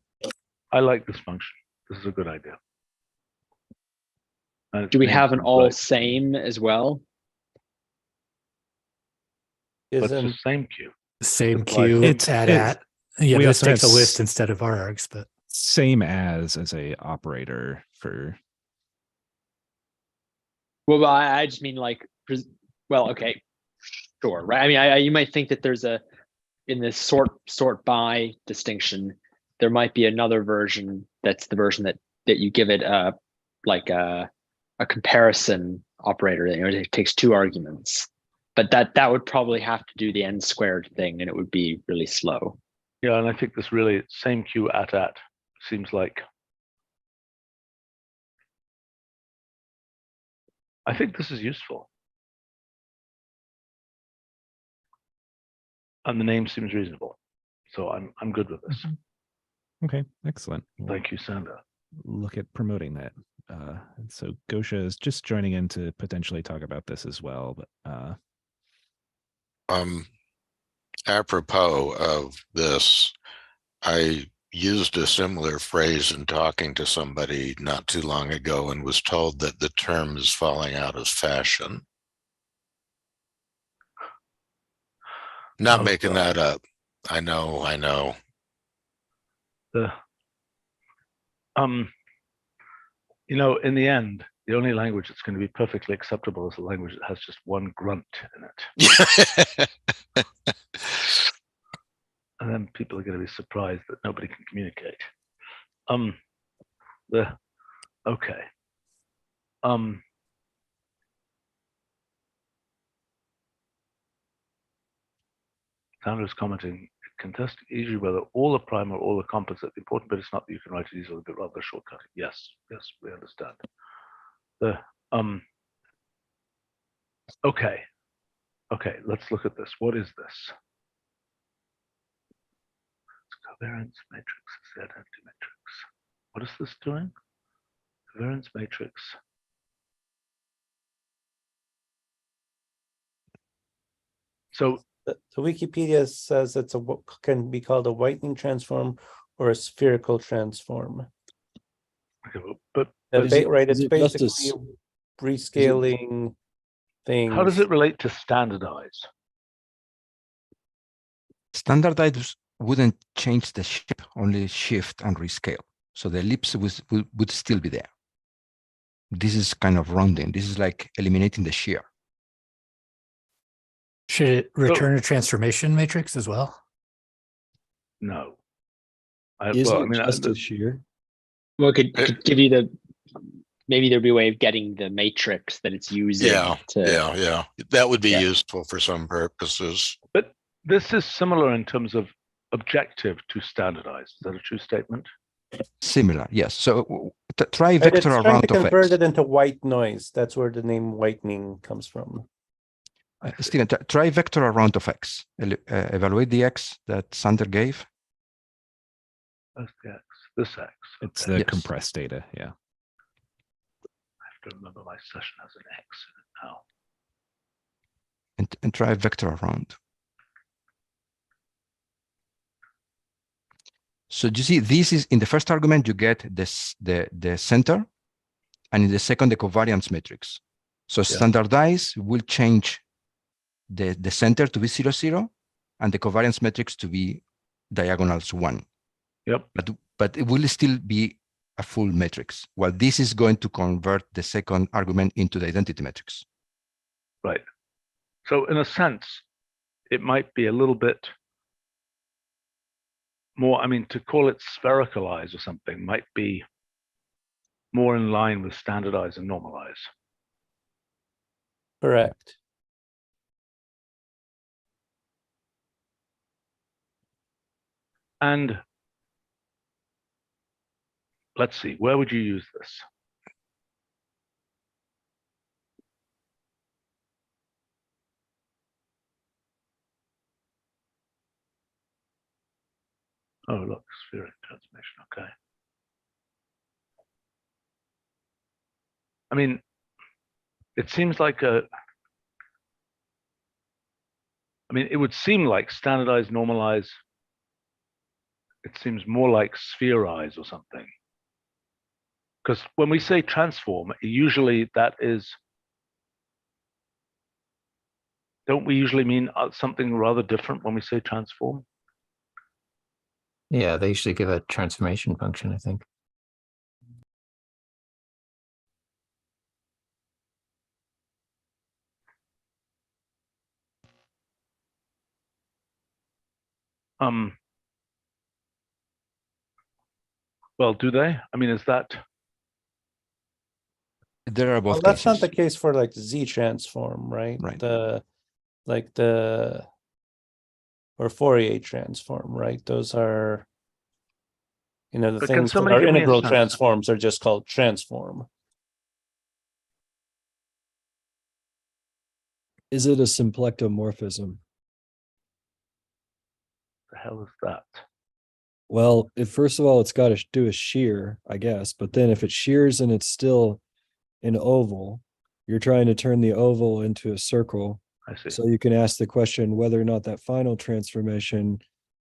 [SPEAKER 1] I like this function. This is a good idea. And its
[SPEAKER 6] Do we
[SPEAKER 1] name
[SPEAKER 6] have an
[SPEAKER 1] seems
[SPEAKER 6] all
[SPEAKER 1] right.
[SPEAKER 6] same as well?
[SPEAKER 1] What's
[SPEAKER 5] Isn't
[SPEAKER 1] the same queue?
[SPEAKER 10] Same
[SPEAKER 1] Apply
[SPEAKER 10] queue,
[SPEAKER 1] same-
[SPEAKER 10] it's at. Yeah,
[SPEAKER 2] we
[SPEAKER 10] this
[SPEAKER 2] also
[SPEAKER 10] makes a
[SPEAKER 2] have
[SPEAKER 10] list instead of varargs, but
[SPEAKER 2] Same as a operator for.
[SPEAKER 6] Well, I just mean like, well, okay, sure, right? I mean, you might think that there's in this sort by distinction, there might be another version that's the version that you give it like a comparison operator. It takes two arguments, but that would probably have to do the n squared thing, and it would be really slow.
[SPEAKER 1] Yeah, and I think this really same queue at seems like. I think this is useful. And the name seems reasonable. So I'm good with this.
[SPEAKER 2] Okay, excellent. We'll
[SPEAKER 1] Thank you, Sander.
[SPEAKER 2] look at promoting that. And so Gosha is just joining in to potentially talk about this as well. But
[SPEAKER 11] Apropos of this, I used a similar phrase in talking to somebody not too long ago and was told that the term is falling out of fashion. Not making that up. I know.
[SPEAKER 1] In the end, the only language that's going to be perfectly acceptable is a language that has just one grunt in it. And then people are going to be surprised that nobody can communicate. Okay. Sandra is commenting, contest easily whether all the prime or all the composite. The important bit is not that you can write it easily, but rather shortcutting. Yes, we understand. Okay, let's look at this. What is this? It's covariance matrix, it's the identity matrix. What is this doing? Covariance matrix. So
[SPEAKER 5] the Wikipedia says it's can be called a whitening transform or a spherical transform.
[SPEAKER 1] Okay, but
[SPEAKER 5] right, it's
[SPEAKER 12] is it
[SPEAKER 5] basically
[SPEAKER 12] just
[SPEAKER 5] rescaling things.
[SPEAKER 1] how does it relate to standardize?
[SPEAKER 4] Standardized wouldn't change the shape, only shift and rescale. So the ellipse would still be there. This is kind of rounding. This is like eliminating the shear.
[SPEAKER 10] should it return a transformation matrix as well?
[SPEAKER 1] No.
[SPEAKER 12] Just a shear?
[SPEAKER 6] Well, it could give you maybe there'd be a way of getting the matrix that it's using.
[SPEAKER 11] Yeah. That would be useful for some purposes.
[SPEAKER 1] But this is similar in terms of objective to standardized. Is that a true statement?
[SPEAKER 4] Similar, yes. So try
[SPEAKER 5] Right,
[SPEAKER 4] vector
[SPEAKER 5] it's trying
[SPEAKER 4] around
[SPEAKER 5] to
[SPEAKER 4] of
[SPEAKER 5] convert
[SPEAKER 4] X.
[SPEAKER 5] it into white noise. That's where the name whitening comes from.
[SPEAKER 4] Steven, try vector around of X. Evaluate the X that Sander gave.
[SPEAKER 1] That's the X. This X.
[SPEAKER 2] it's
[SPEAKER 1] Okay.
[SPEAKER 2] the
[SPEAKER 4] Yes.
[SPEAKER 2] compressed data. Yeah.
[SPEAKER 1] I have to remember my session has an X in it now.
[SPEAKER 4] And try vector around. So you see, this is in the first argument, you get this the center, and in the second, the covariance matrix. So standardize will change the center to be 0, 0, and the covariance matrix to be diagonals 1.
[SPEAKER 1] Yep.
[SPEAKER 4] But it will still be a full matrix, while this is going to convert the second argument into the identity matrix.
[SPEAKER 1] Right. So in a sense, it might be a little bit more, to call it sphericalize or something might be more in line with standardize and normalize.
[SPEAKER 5] Correct.
[SPEAKER 1] And let's see, where would you use this? Oh, look, spheric transformation. Okay. I mean, it seems like it would seem like standardize, normalize. It seems more like spherize or something. Because when we say transform, usually that is, don't we usually mean something rather different when we say transform?
[SPEAKER 8] Yeah, they usually give a transformation function, I think.
[SPEAKER 1] Well, do they? I mean, is that?
[SPEAKER 4] There are both
[SPEAKER 5] Well, that's not
[SPEAKER 4] cases.
[SPEAKER 5] the case for like Z transform, right?
[SPEAKER 4] Right.
[SPEAKER 5] Or Fourier transform, right? Those are, the
[SPEAKER 1] But can
[SPEAKER 5] things that
[SPEAKER 1] somebody
[SPEAKER 5] are
[SPEAKER 1] give me a
[SPEAKER 5] integral
[SPEAKER 1] sense?
[SPEAKER 5] transforms are just called transform.
[SPEAKER 12] Is it a symplectomorphism?
[SPEAKER 1] The hell is that?
[SPEAKER 12] Well, first of all, it's got to do a shear, I guess. But then if it shears and it's still an oval, you're trying to turn the oval into a circle.
[SPEAKER 1] I see.
[SPEAKER 12] So you can ask the question whether or not that final transformation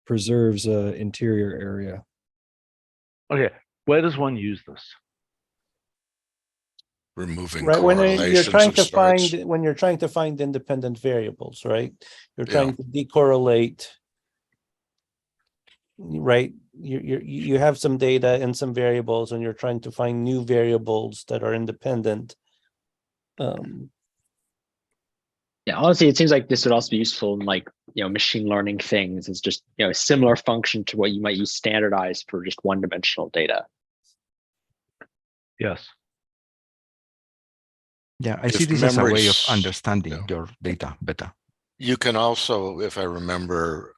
[SPEAKER 12] preserves an interior area.
[SPEAKER 1] Okay, where does one use this?
[SPEAKER 11] Removing
[SPEAKER 5] Right, when you're
[SPEAKER 11] correlations
[SPEAKER 5] trying
[SPEAKER 11] of
[SPEAKER 5] to
[SPEAKER 11] starts.
[SPEAKER 5] find independent variables, right? You're
[SPEAKER 11] Yeah.
[SPEAKER 5] trying to decorrelate, right? You have some data and some variables, and you're trying to find new variables that are independent.
[SPEAKER 6] Yeah, honestly, it seems like this would also be useful in like, machine learning things. It's just, a similar function to what you might use standardized for just one-dimensional data.
[SPEAKER 1] Yes.
[SPEAKER 4] Yeah, I
[SPEAKER 11] If
[SPEAKER 4] see this as a way of
[SPEAKER 11] memory's-
[SPEAKER 4] understanding
[SPEAKER 11] yeah.
[SPEAKER 4] your data better.
[SPEAKER 11] You can also, if I remember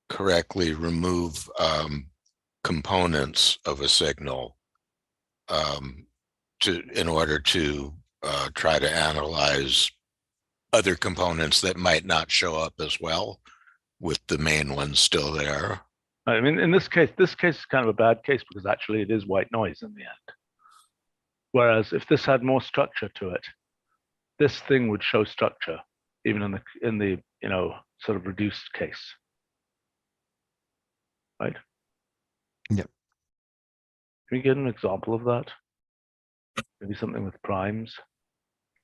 [SPEAKER 11] correctly, remove components of a signal in order to try to analyze other components that might not show up as well, with the main ones still there.
[SPEAKER 1] I mean, in this case is kind of a bad case because actually it is white noise in the end. Whereas if this had more structure to it, this thing would show structure even in the sort of reduced case. Right?
[SPEAKER 4] Yep.
[SPEAKER 1] Can we get an example of that? Maybe something with primes.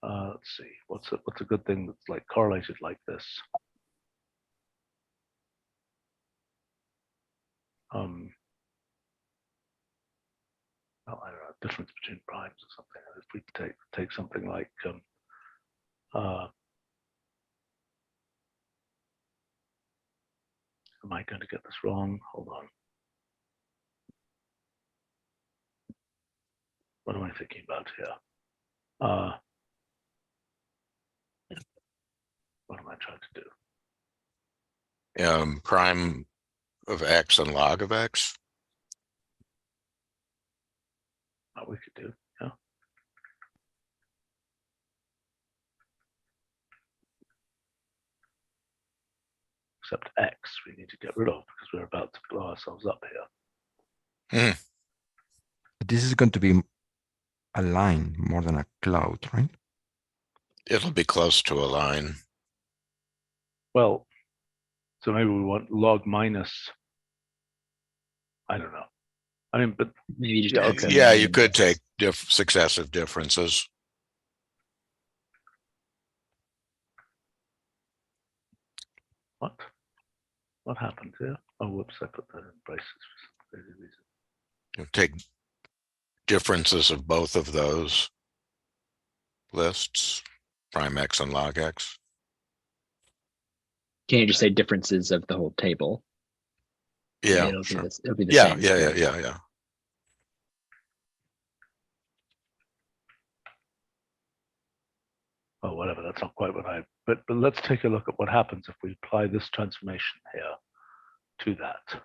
[SPEAKER 1] Let's see. What's a good thing that's like correlated like this? Well, I don't know, difference between primes or something. If we take something like am I going to get this wrong? Hold on. What am I thinking about here? What am I trying to do?
[SPEAKER 11] Prime of X and log of X.
[SPEAKER 1] What we could do, yeah. Except X we need to get rid of because we're about to blow ourselves up here.
[SPEAKER 4] This is going to be a line more than a cloud, right?
[SPEAKER 11] It'll be close to a line.
[SPEAKER 1] Well, so maybe we want log minus. I don't know. I mean, but
[SPEAKER 6] Maybe just
[SPEAKER 1] yeah,
[SPEAKER 6] add
[SPEAKER 1] okay.
[SPEAKER 6] some
[SPEAKER 11] Yeah, you
[SPEAKER 6] names.
[SPEAKER 11] could take successive differences.
[SPEAKER 1] What happened here? Oh, whoops! I put that in braces for some crazy reason.
[SPEAKER 11] You take differences of both of those lists, prime X and log X.
[SPEAKER 6] Can you just say differences of the whole table?
[SPEAKER 11] Yeah,
[SPEAKER 6] It'll
[SPEAKER 11] sure.
[SPEAKER 6] be the
[SPEAKER 11] Yeah,
[SPEAKER 6] same.
[SPEAKER 11] yeah.
[SPEAKER 1] Oh, whatever. That's not quite what but let's take a look at what happens if we apply this transformation here to that.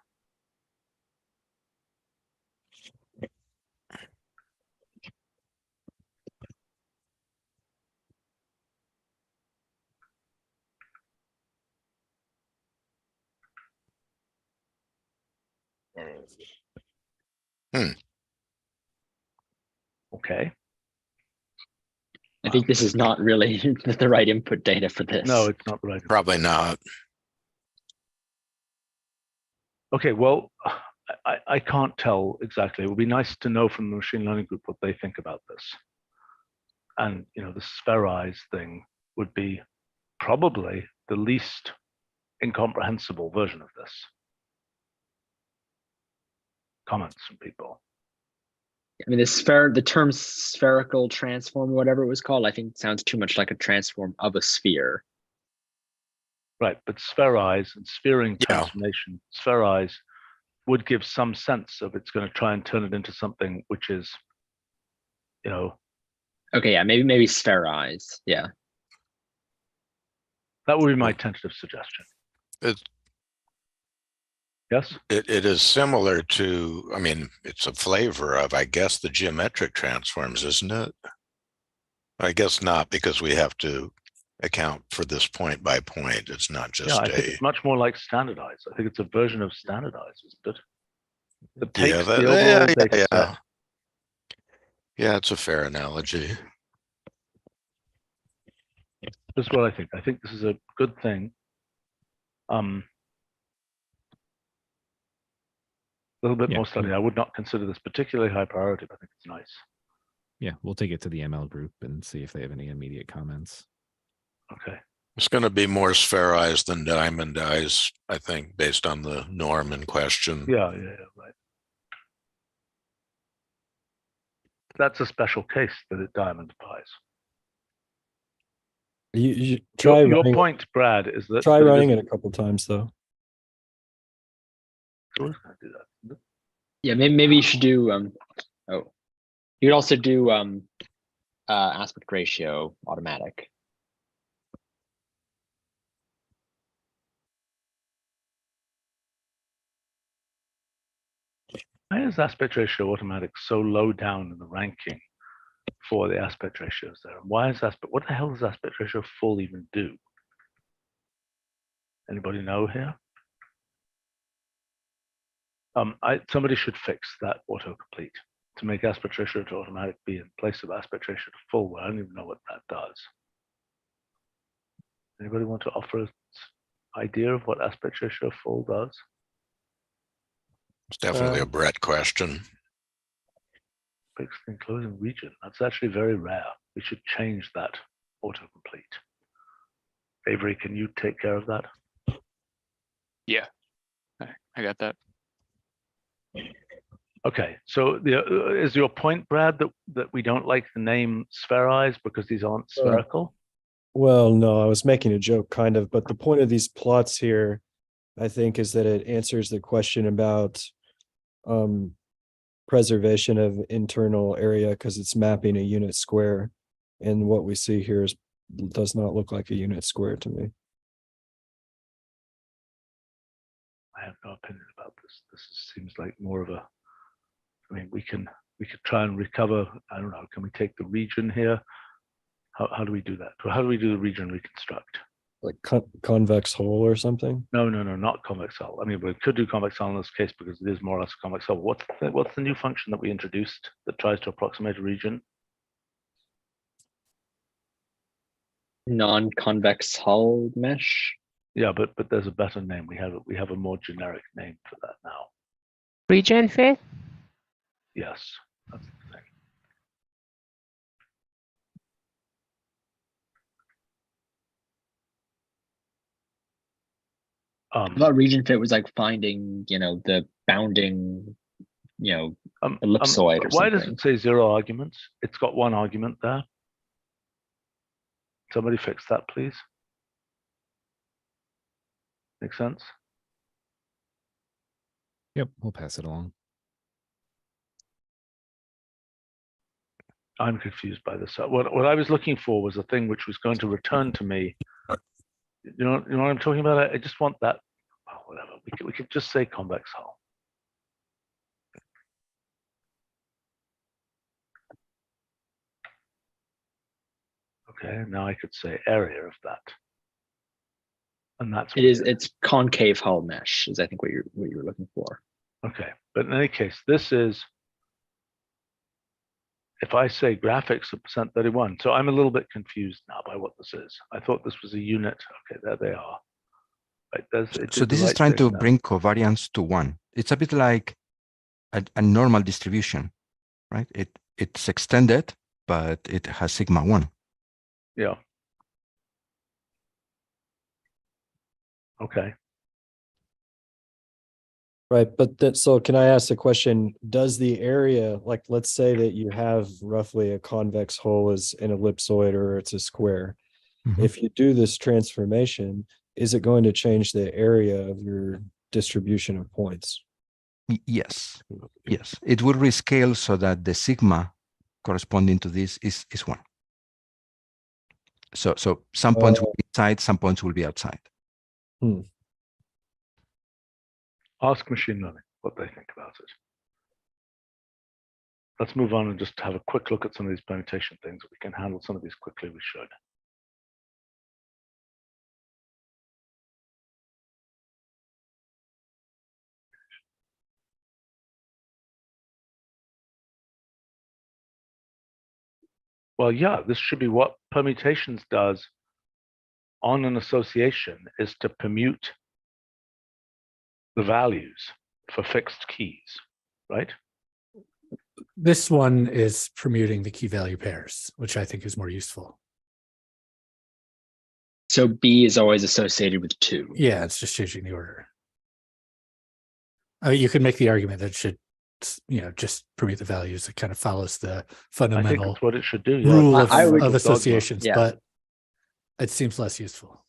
[SPEAKER 1] Okay.
[SPEAKER 6] I think this is not really the right input data for this.
[SPEAKER 1] No, it's not the right.
[SPEAKER 11] Probably not.
[SPEAKER 1] Okay, well, I can't tell exactly. It would be nice to know from the machine learning group what they think about this. And, you know, the Spherize thing would be probably the least incomprehensible version of this. Comments from people.
[SPEAKER 6] I mean, the term spherical transform, whatever it was called, I think sounds too much like a transform of a sphere.
[SPEAKER 1] Right, but Spherize and sphering transformation, Spherize would give some sense of it's going to try and turn it into something which is, you know.
[SPEAKER 6] Okay, yeah, maybe Spherize, yeah.
[SPEAKER 1] That would be my tentative suggestion. Yes?
[SPEAKER 11] It is similar to, I mean, it's a flavor of, I guess, the geometric transforms, isn't it? I guess not, because we have to account for this point by point. It's not just
[SPEAKER 1] I think it's much more like standardize. I think it's a version of standardize, isn't it? That takes the overall data set.
[SPEAKER 11] Yeah, it's a fair analogy.
[SPEAKER 1] This is what I think. I think this is a good thing. A little bit more study. I would not consider this particularly high priority, but I think it's nice.
[SPEAKER 2] Yeah, we'll take it to the ML group and see if they have any immediate comments.
[SPEAKER 1] Okay.
[SPEAKER 11] It's going to be more spherized than diamond eyes, I think, based on the norm in question.
[SPEAKER 1] Yeah, right. That's a special case that it diamondifies.
[SPEAKER 12] You try
[SPEAKER 1] your point, Brad, is that
[SPEAKER 12] try running it a couple times though.
[SPEAKER 1] So who's going to do that?
[SPEAKER 6] Yeah, maybe you should do. You could also do aspect ratio automatic.
[SPEAKER 1] Why is aspect ratio automatic so low down in the ranking for the aspect ratios there? Why is what the hell does aspect ratio full even do? Anybody know here? Somebody should fix that autocomplete to make aspect ratio to automatic be in place of aspect ratio to full. Well, I don't even know what that does. Anybody want to offer an idea of what aspect ratio full does?
[SPEAKER 11] It's definitely a Brett question.
[SPEAKER 1] Fix the enclosing region. That's actually very rare. We should change that autocomplete. Avery, can you take care of that?
[SPEAKER 9] Yeah, I got that.
[SPEAKER 1] Okay, so is your point, Brad, that we don't like the name Spherize because these aren't spherical?
[SPEAKER 12] Well, no, I was making a joke kind of, but the point of these plots here, I think, is that it answers the question about preservation of internal area because it's mapping a unit square. And what we see here does not look like a unit square to me.
[SPEAKER 1] I have no opinion about this. This seems like more of a, I mean, we could try and recover, I don't know, can we take the region here? How do we do that? How do we do the region reconstruct?
[SPEAKER 12] Like convex hull or something?
[SPEAKER 1] No, not convex hull. I mean, we could do convex hull in this case because it is more or less a convex hull. What's the new function that we introduced that tries to approximate a region?
[SPEAKER 6] Non-convex hull mesh.
[SPEAKER 1] Yeah, but there's a better name. We have a more generic name for that now.
[SPEAKER 13] Region fit?
[SPEAKER 1] Yes, that's the thing.
[SPEAKER 6] I thought region fit was like finding, the bounding, ellipsoid or something.
[SPEAKER 1] Why does it say 0 arguments? It's got 1 argument there. Somebody fix that, please. Make sense?
[SPEAKER 2] Yep, we'll pass it along.
[SPEAKER 1] I'm confused by this. What I was looking for was a thing which was going to return to me. You know what I'm talking about? I just want that. Oh, whatever. We could just say convex hull. Okay, now I could say area of that. And that's
[SPEAKER 6] it's concave hull mesh is I think what you were looking for.
[SPEAKER 1] Okay, but in any case, this is, if I say graphics of %31, so I'm a little bit confused now by what this is. I thought this was a unit. Okay, there they are. Right,
[SPEAKER 4] so this is trying to bring covariance to 1. It's a bit like a normal distribution, right? It's extended, but it has sigma 1.
[SPEAKER 1] Yeah. Okay.
[SPEAKER 12] Right, but that, so can I ask the question, does the area, like, let's say that you have roughly a convex hole as an ellipsoid or it's a square.
[SPEAKER 4] Mhm.
[SPEAKER 12] If you do this transformation, is it going to change the area of your distribution of points?
[SPEAKER 4] Yes, yes. It will rescale so that the sigma corresponding to this is 1. So some points will be inside, some points will be outside.
[SPEAKER 1] Ask machine learning what they think about it. Let's move on and just have a quick look at some of these permutation things. If we can handle some of these quickly, we should. Well, yeah, this should be what permutations does on an association, is to permute the values for fixed keys, right?
[SPEAKER 10] This one is permuting the key value pairs, which I think is more useful.
[SPEAKER 6] So B is always associated with 2.
[SPEAKER 10] Yeah, it's just changing the order. I mean, you could make the argument that it should, just permute the values. It kind of follows the
[SPEAKER 1] I think
[SPEAKER 10] fundamental
[SPEAKER 1] that's what it should do. Yeah.
[SPEAKER 10] rule
[SPEAKER 6] I would-
[SPEAKER 10] of associations,
[SPEAKER 6] Yeah.
[SPEAKER 10] but it seems less useful.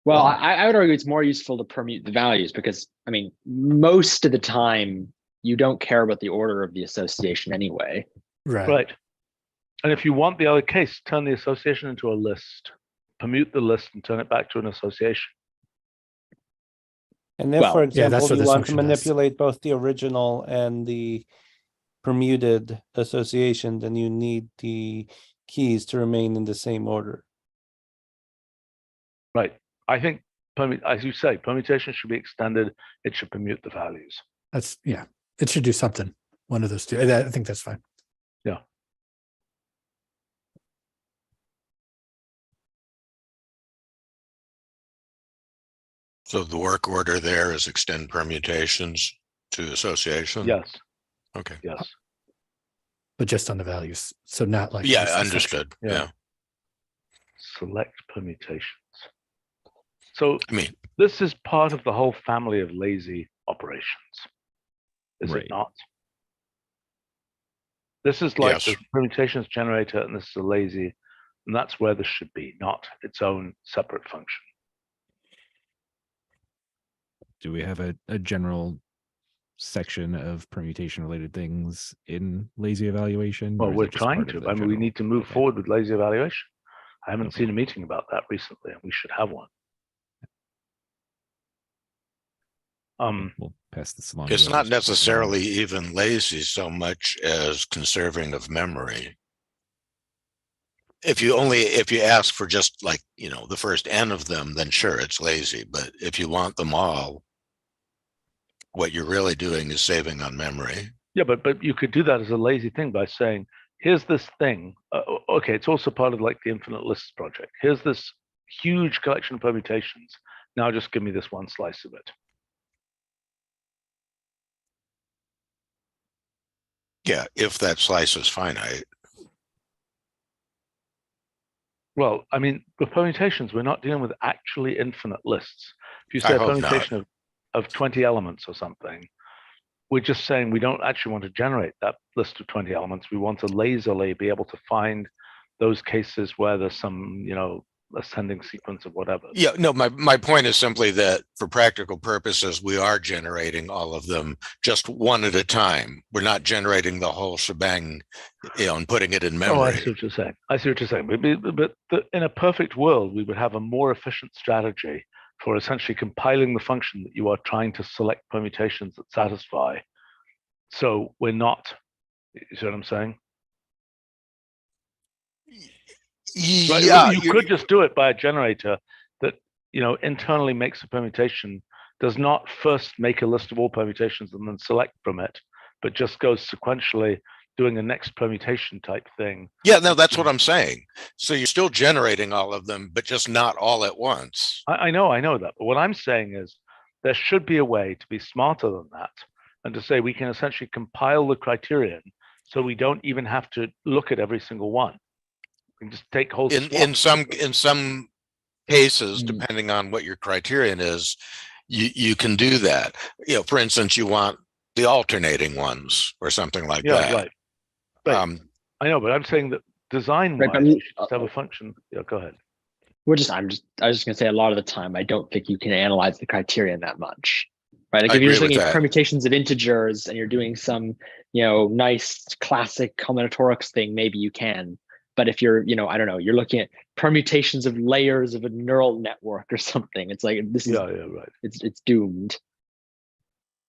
[SPEAKER 6] Well, I would argue it's more useful to permute the values because, I mean, most of the time you don't care about the order of the association anyway.
[SPEAKER 1] Right. And if you want the other case, turn the association into a list, permute the list and turn it back to an association.
[SPEAKER 5] And if,
[SPEAKER 6] Well,
[SPEAKER 5] for
[SPEAKER 10] yeah, that's
[SPEAKER 5] example,
[SPEAKER 10] what
[SPEAKER 5] you
[SPEAKER 10] this
[SPEAKER 5] want to
[SPEAKER 10] function does.
[SPEAKER 5] manipulate both the original and the permuted association, then you need the keys to remain in the same order.
[SPEAKER 1] Right. I think, as you say, permutation should be extended. It should permute the values.
[SPEAKER 10] It should do something. One of those two. I think that's fine.
[SPEAKER 1] Yeah.
[SPEAKER 11] So the work order there is extend permutations to association?
[SPEAKER 1] Yes.
[SPEAKER 11] Okay.
[SPEAKER 1] Yes.
[SPEAKER 10] But just on the values. So not like.
[SPEAKER 11] Yeah,
[SPEAKER 10] this function.
[SPEAKER 11] understood.
[SPEAKER 1] Yeah.
[SPEAKER 11] Yeah.
[SPEAKER 1] Select permutations. So
[SPEAKER 11] I mean,
[SPEAKER 1] this is part of the whole family of lazy operations, is
[SPEAKER 2] Right.
[SPEAKER 1] it not? This is like
[SPEAKER 11] Yes.
[SPEAKER 1] the permutations generator, and this is a lazy, and that's where this should be, not its own separate function.
[SPEAKER 2] Do we have a general section of permutation related things in lazy evaluation?
[SPEAKER 1] Well,
[SPEAKER 2] or is
[SPEAKER 1] we're
[SPEAKER 2] it just
[SPEAKER 1] trying
[SPEAKER 2] part of
[SPEAKER 1] to.
[SPEAKER 2] the
[SPEAKER 1] I mean, we
[SPEAKER 2] general-
[SPEAKER 1] need to move
[SPEAKER 2] Okay.
[SPEAKER 1] forward with lazy evaluation. I haven't
[SPEAKER 2] Okay.
[SPEAKER 1] seen a meeting about that recently, and we should have one.
[SPEAKER 2] We'll pass this along.
[SPEAKER 11] it's
[SPEAKER 2] to
[SPEAKER 11] not
[SPEAKER 2] others.
[SPEAKER 11] necessarily even lazy so much as conserving of memory. If you ask for just like, the first N of them, then sure, it's lazy. But if you want them all, what you're really doing is saving on memory.
[SPEAKER 1] Yeah, but you could do that as a lazy thing by saying, here's this thing. Okay, it's also part of like the infinite lists project. Here's this huge collection of permutations. Now just give me this one slice of it.
[SPEAKER 11] Yeah, if that slice is finite.
[SPEAKER 1] Well, I mean, with permutations, we're not dealing with actually infinite lists. If you
[SPEAKER 11] I
[SPEAKER 1] say a
[SPEAKER 11] hope
[SPEAKER 1] permutation of 20 elements or something, we're just saying we don't actually want to generate that list of 20 elements. We want to lazily be able to find those cases where there's some, ascending sequence of whatever.
[SPEAKER 11] Yeah, no, my point is simply that for practical purposes, we are generating all of them just one at a time. We're not generating the whole shebang, and putting it in memory.
[SPEAKER 1] Oh, I see what you're saying. But in a perfect world, we would have a more efficient strategy for essentially compiling the function that you are trying to select permutations that satisfy. So we're not, you see what I'm saying?
[SPEAKER 11] Yeah,
[SPEAKER 1] you could just do it by a generator that internally makes a permutation does not first make a list of all permutations and then select from it, but just goes sequentially doing the next permutation type thing.
[SPEAKER 11] Yeah, no, that's what I'm saying. So you're still generating all of them, but just not all at once.
[SPEAKER 1] I know that. But what I'm saying is there should be a way to be smarter than that and to say we can essentially compile the criterion so we don't even have to look at every single one. We can just take whole
[SPEAKER 11] In some cases, depending on what your criterion is, you can do that. You know, for instance, you want the alternating ones or something like that.
[SPEAKER 1] Right. But I know, but I'm saying that design-wise,
[SPEAKER 6] Right, but
[SPEAKER 1] you should just have a function. Yeah, go ahead.
[SPEAKER 6] I was just gonna say a lot of the time I don't think you can analyze the criterion that much. Right. Like if you're just looking at permutations of integers and you're doing some, nice classic combinatorics thing, maybe you can. But if you're, I don't know, you're looking at permutations of layers of a neural network or something, it's like this is
[SPEAKER 1] right.
[SPEAKER 6] It's doomed.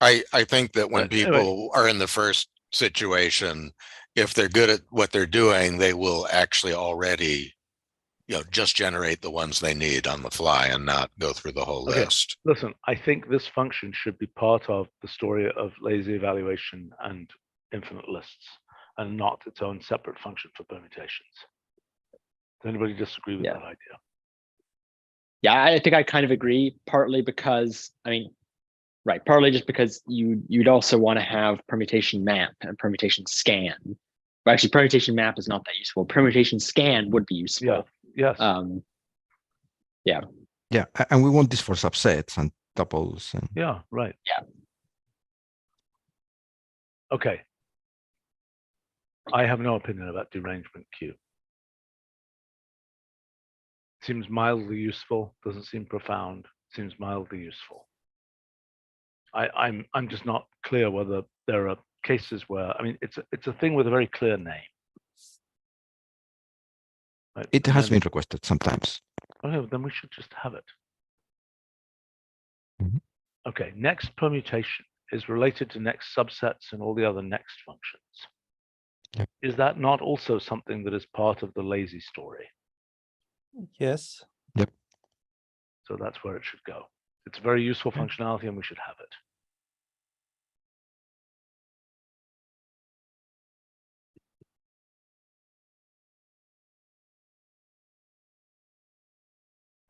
[SPEAKER 11] I think that when people are in the first situation, if they're good at what they're doing, they will actually already, just generate the ones they need on the fly and not go through the whole list.
[SPEAKER 1] Listen, I think this function should be part of the story of lazy evaluation and infinite lists and not its own separate function for permutations. Does anybody disagree with that idea?
[SPEAKER 6] Yeah, I think I kind of agree, partly because, partly just because you'd also want to have permutation map and permutation scan. But actually, permutation map is not that useful. Permutation scan would be useful.
[SPEAKER 1] Yeah. Yes.
[SPEAKER 6] Yeah.
[SPEAKER 4] Yeah, and we want this for subsets and tuples. And...
[SPEAKER 1] Yeah, right.
[SPEAKER 6] Yeah.
[SPEAKER 1] Okay. I have no opinion about derangement Q. Seems mildly useful, doesn't seem profound, seems mildly useful. I'm just not clear whether there are cases where, it's a thing with a very clear name. Right?
[SPEAKER 4] It has been requested sometimes.
[SPEAKER 1] Okay, then we should just have it.
[SPEAKER 4] Mm-hmm.
[SPEAKER 1] Okay, next permutation is related to next subsets and all the other next functions.
[SPEAKER 4] Yep.
[SPEAKER 1] Is that not also something that is part of the lazy story?
[SPEAKER 5] Yes.
[SPEAKER 4] Yep.
[SPEAKER 1] So that's where it should go. It's very useful functionality and we should have it.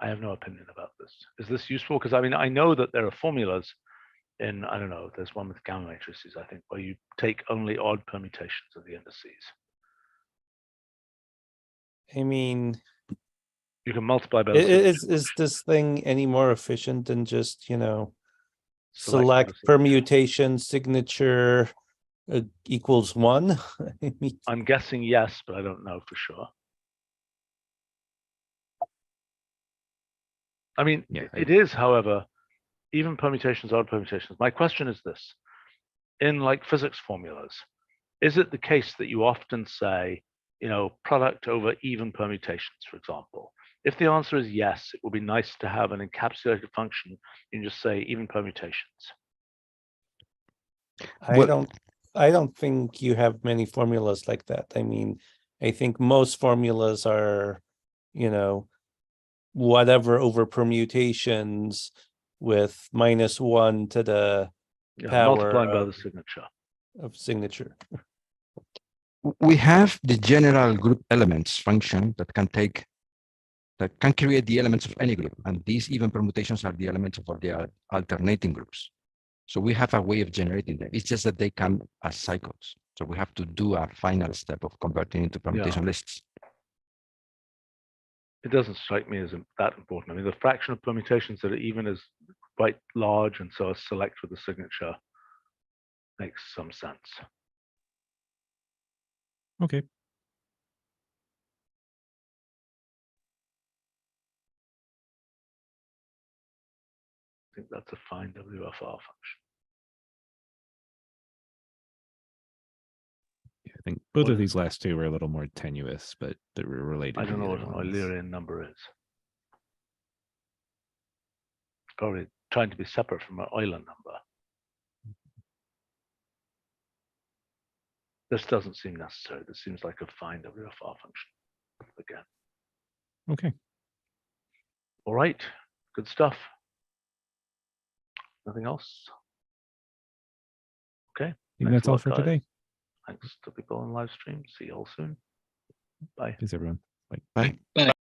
[SPEAKER 1] I have no opinion about this. Is this useful? Because I know that there are formulas in, I don't know, there's one with gamma matrices, I think, where you take only odd permutations of the indices. You can multiply by
[SPEAKER 5] is this thing any more efficient than just, select permutation signature equals 1?
[SPEAKER 1] I'm guessing yes, but I don't know for sure. It is, however, even permutations, odd permutations. My question is this: in like physics formulas, is it the case that you often say, product over even permutations, for example? If the answer is yes, it would be nice to have an encapsulated function. You can just say even permutations.
[SPEAKER 5] I don't think you have many formulas like that. I think most formulas are, whatever over permutations with -1 to the power
[SPEAKER 1] multiplying by the signature.
[SPEAKER 4] We have the general group elements function that can create the elements of any group, and these even permutations are the elements of the alternating groups. So we have a way of generating them. It's just that they come as cycles. So we have to do a final step of converting into permutation lists.
[SPEAKER 1] It doesn't strike me as that important. The fraction of permutations that are even is quite large, and so a select with the signature makes some sense.
[SPEAKER 2] Okay.
[SPEAKER 1] I think that's a fine WFR function.
[SPEAKER 2] I think both of these last two were a little more tenuous, but they were related.
[SPEAKER 1] I don't know what an Eulerian number is. It's probably trying to be separate from an Euler number. This doesn't seem necessary. This seems like a fine WFR function again.
[SPEAKER 2] Okay.
[SPEAKER 1] All right. Good stuff. Nothing else? Okay.
[SPEAKER 2] I think
[SPEAKER 1] thanks
[SPEAKER 2] that's
[SPEAKER 1] a
[SPEAKER 2] all
[SPEAKER 1] lot,
[SPEAKER 2] for
[SPEAKER 1] guys.
[SPEAKER 2] today.
[SPEAKER 1] Thanks to people on live stream. See you all soon. Bye.
[SPEAKER 2] Thanks, everyone.
[SPEAKER 4] Bye.
[SPEAKER 6] Bye.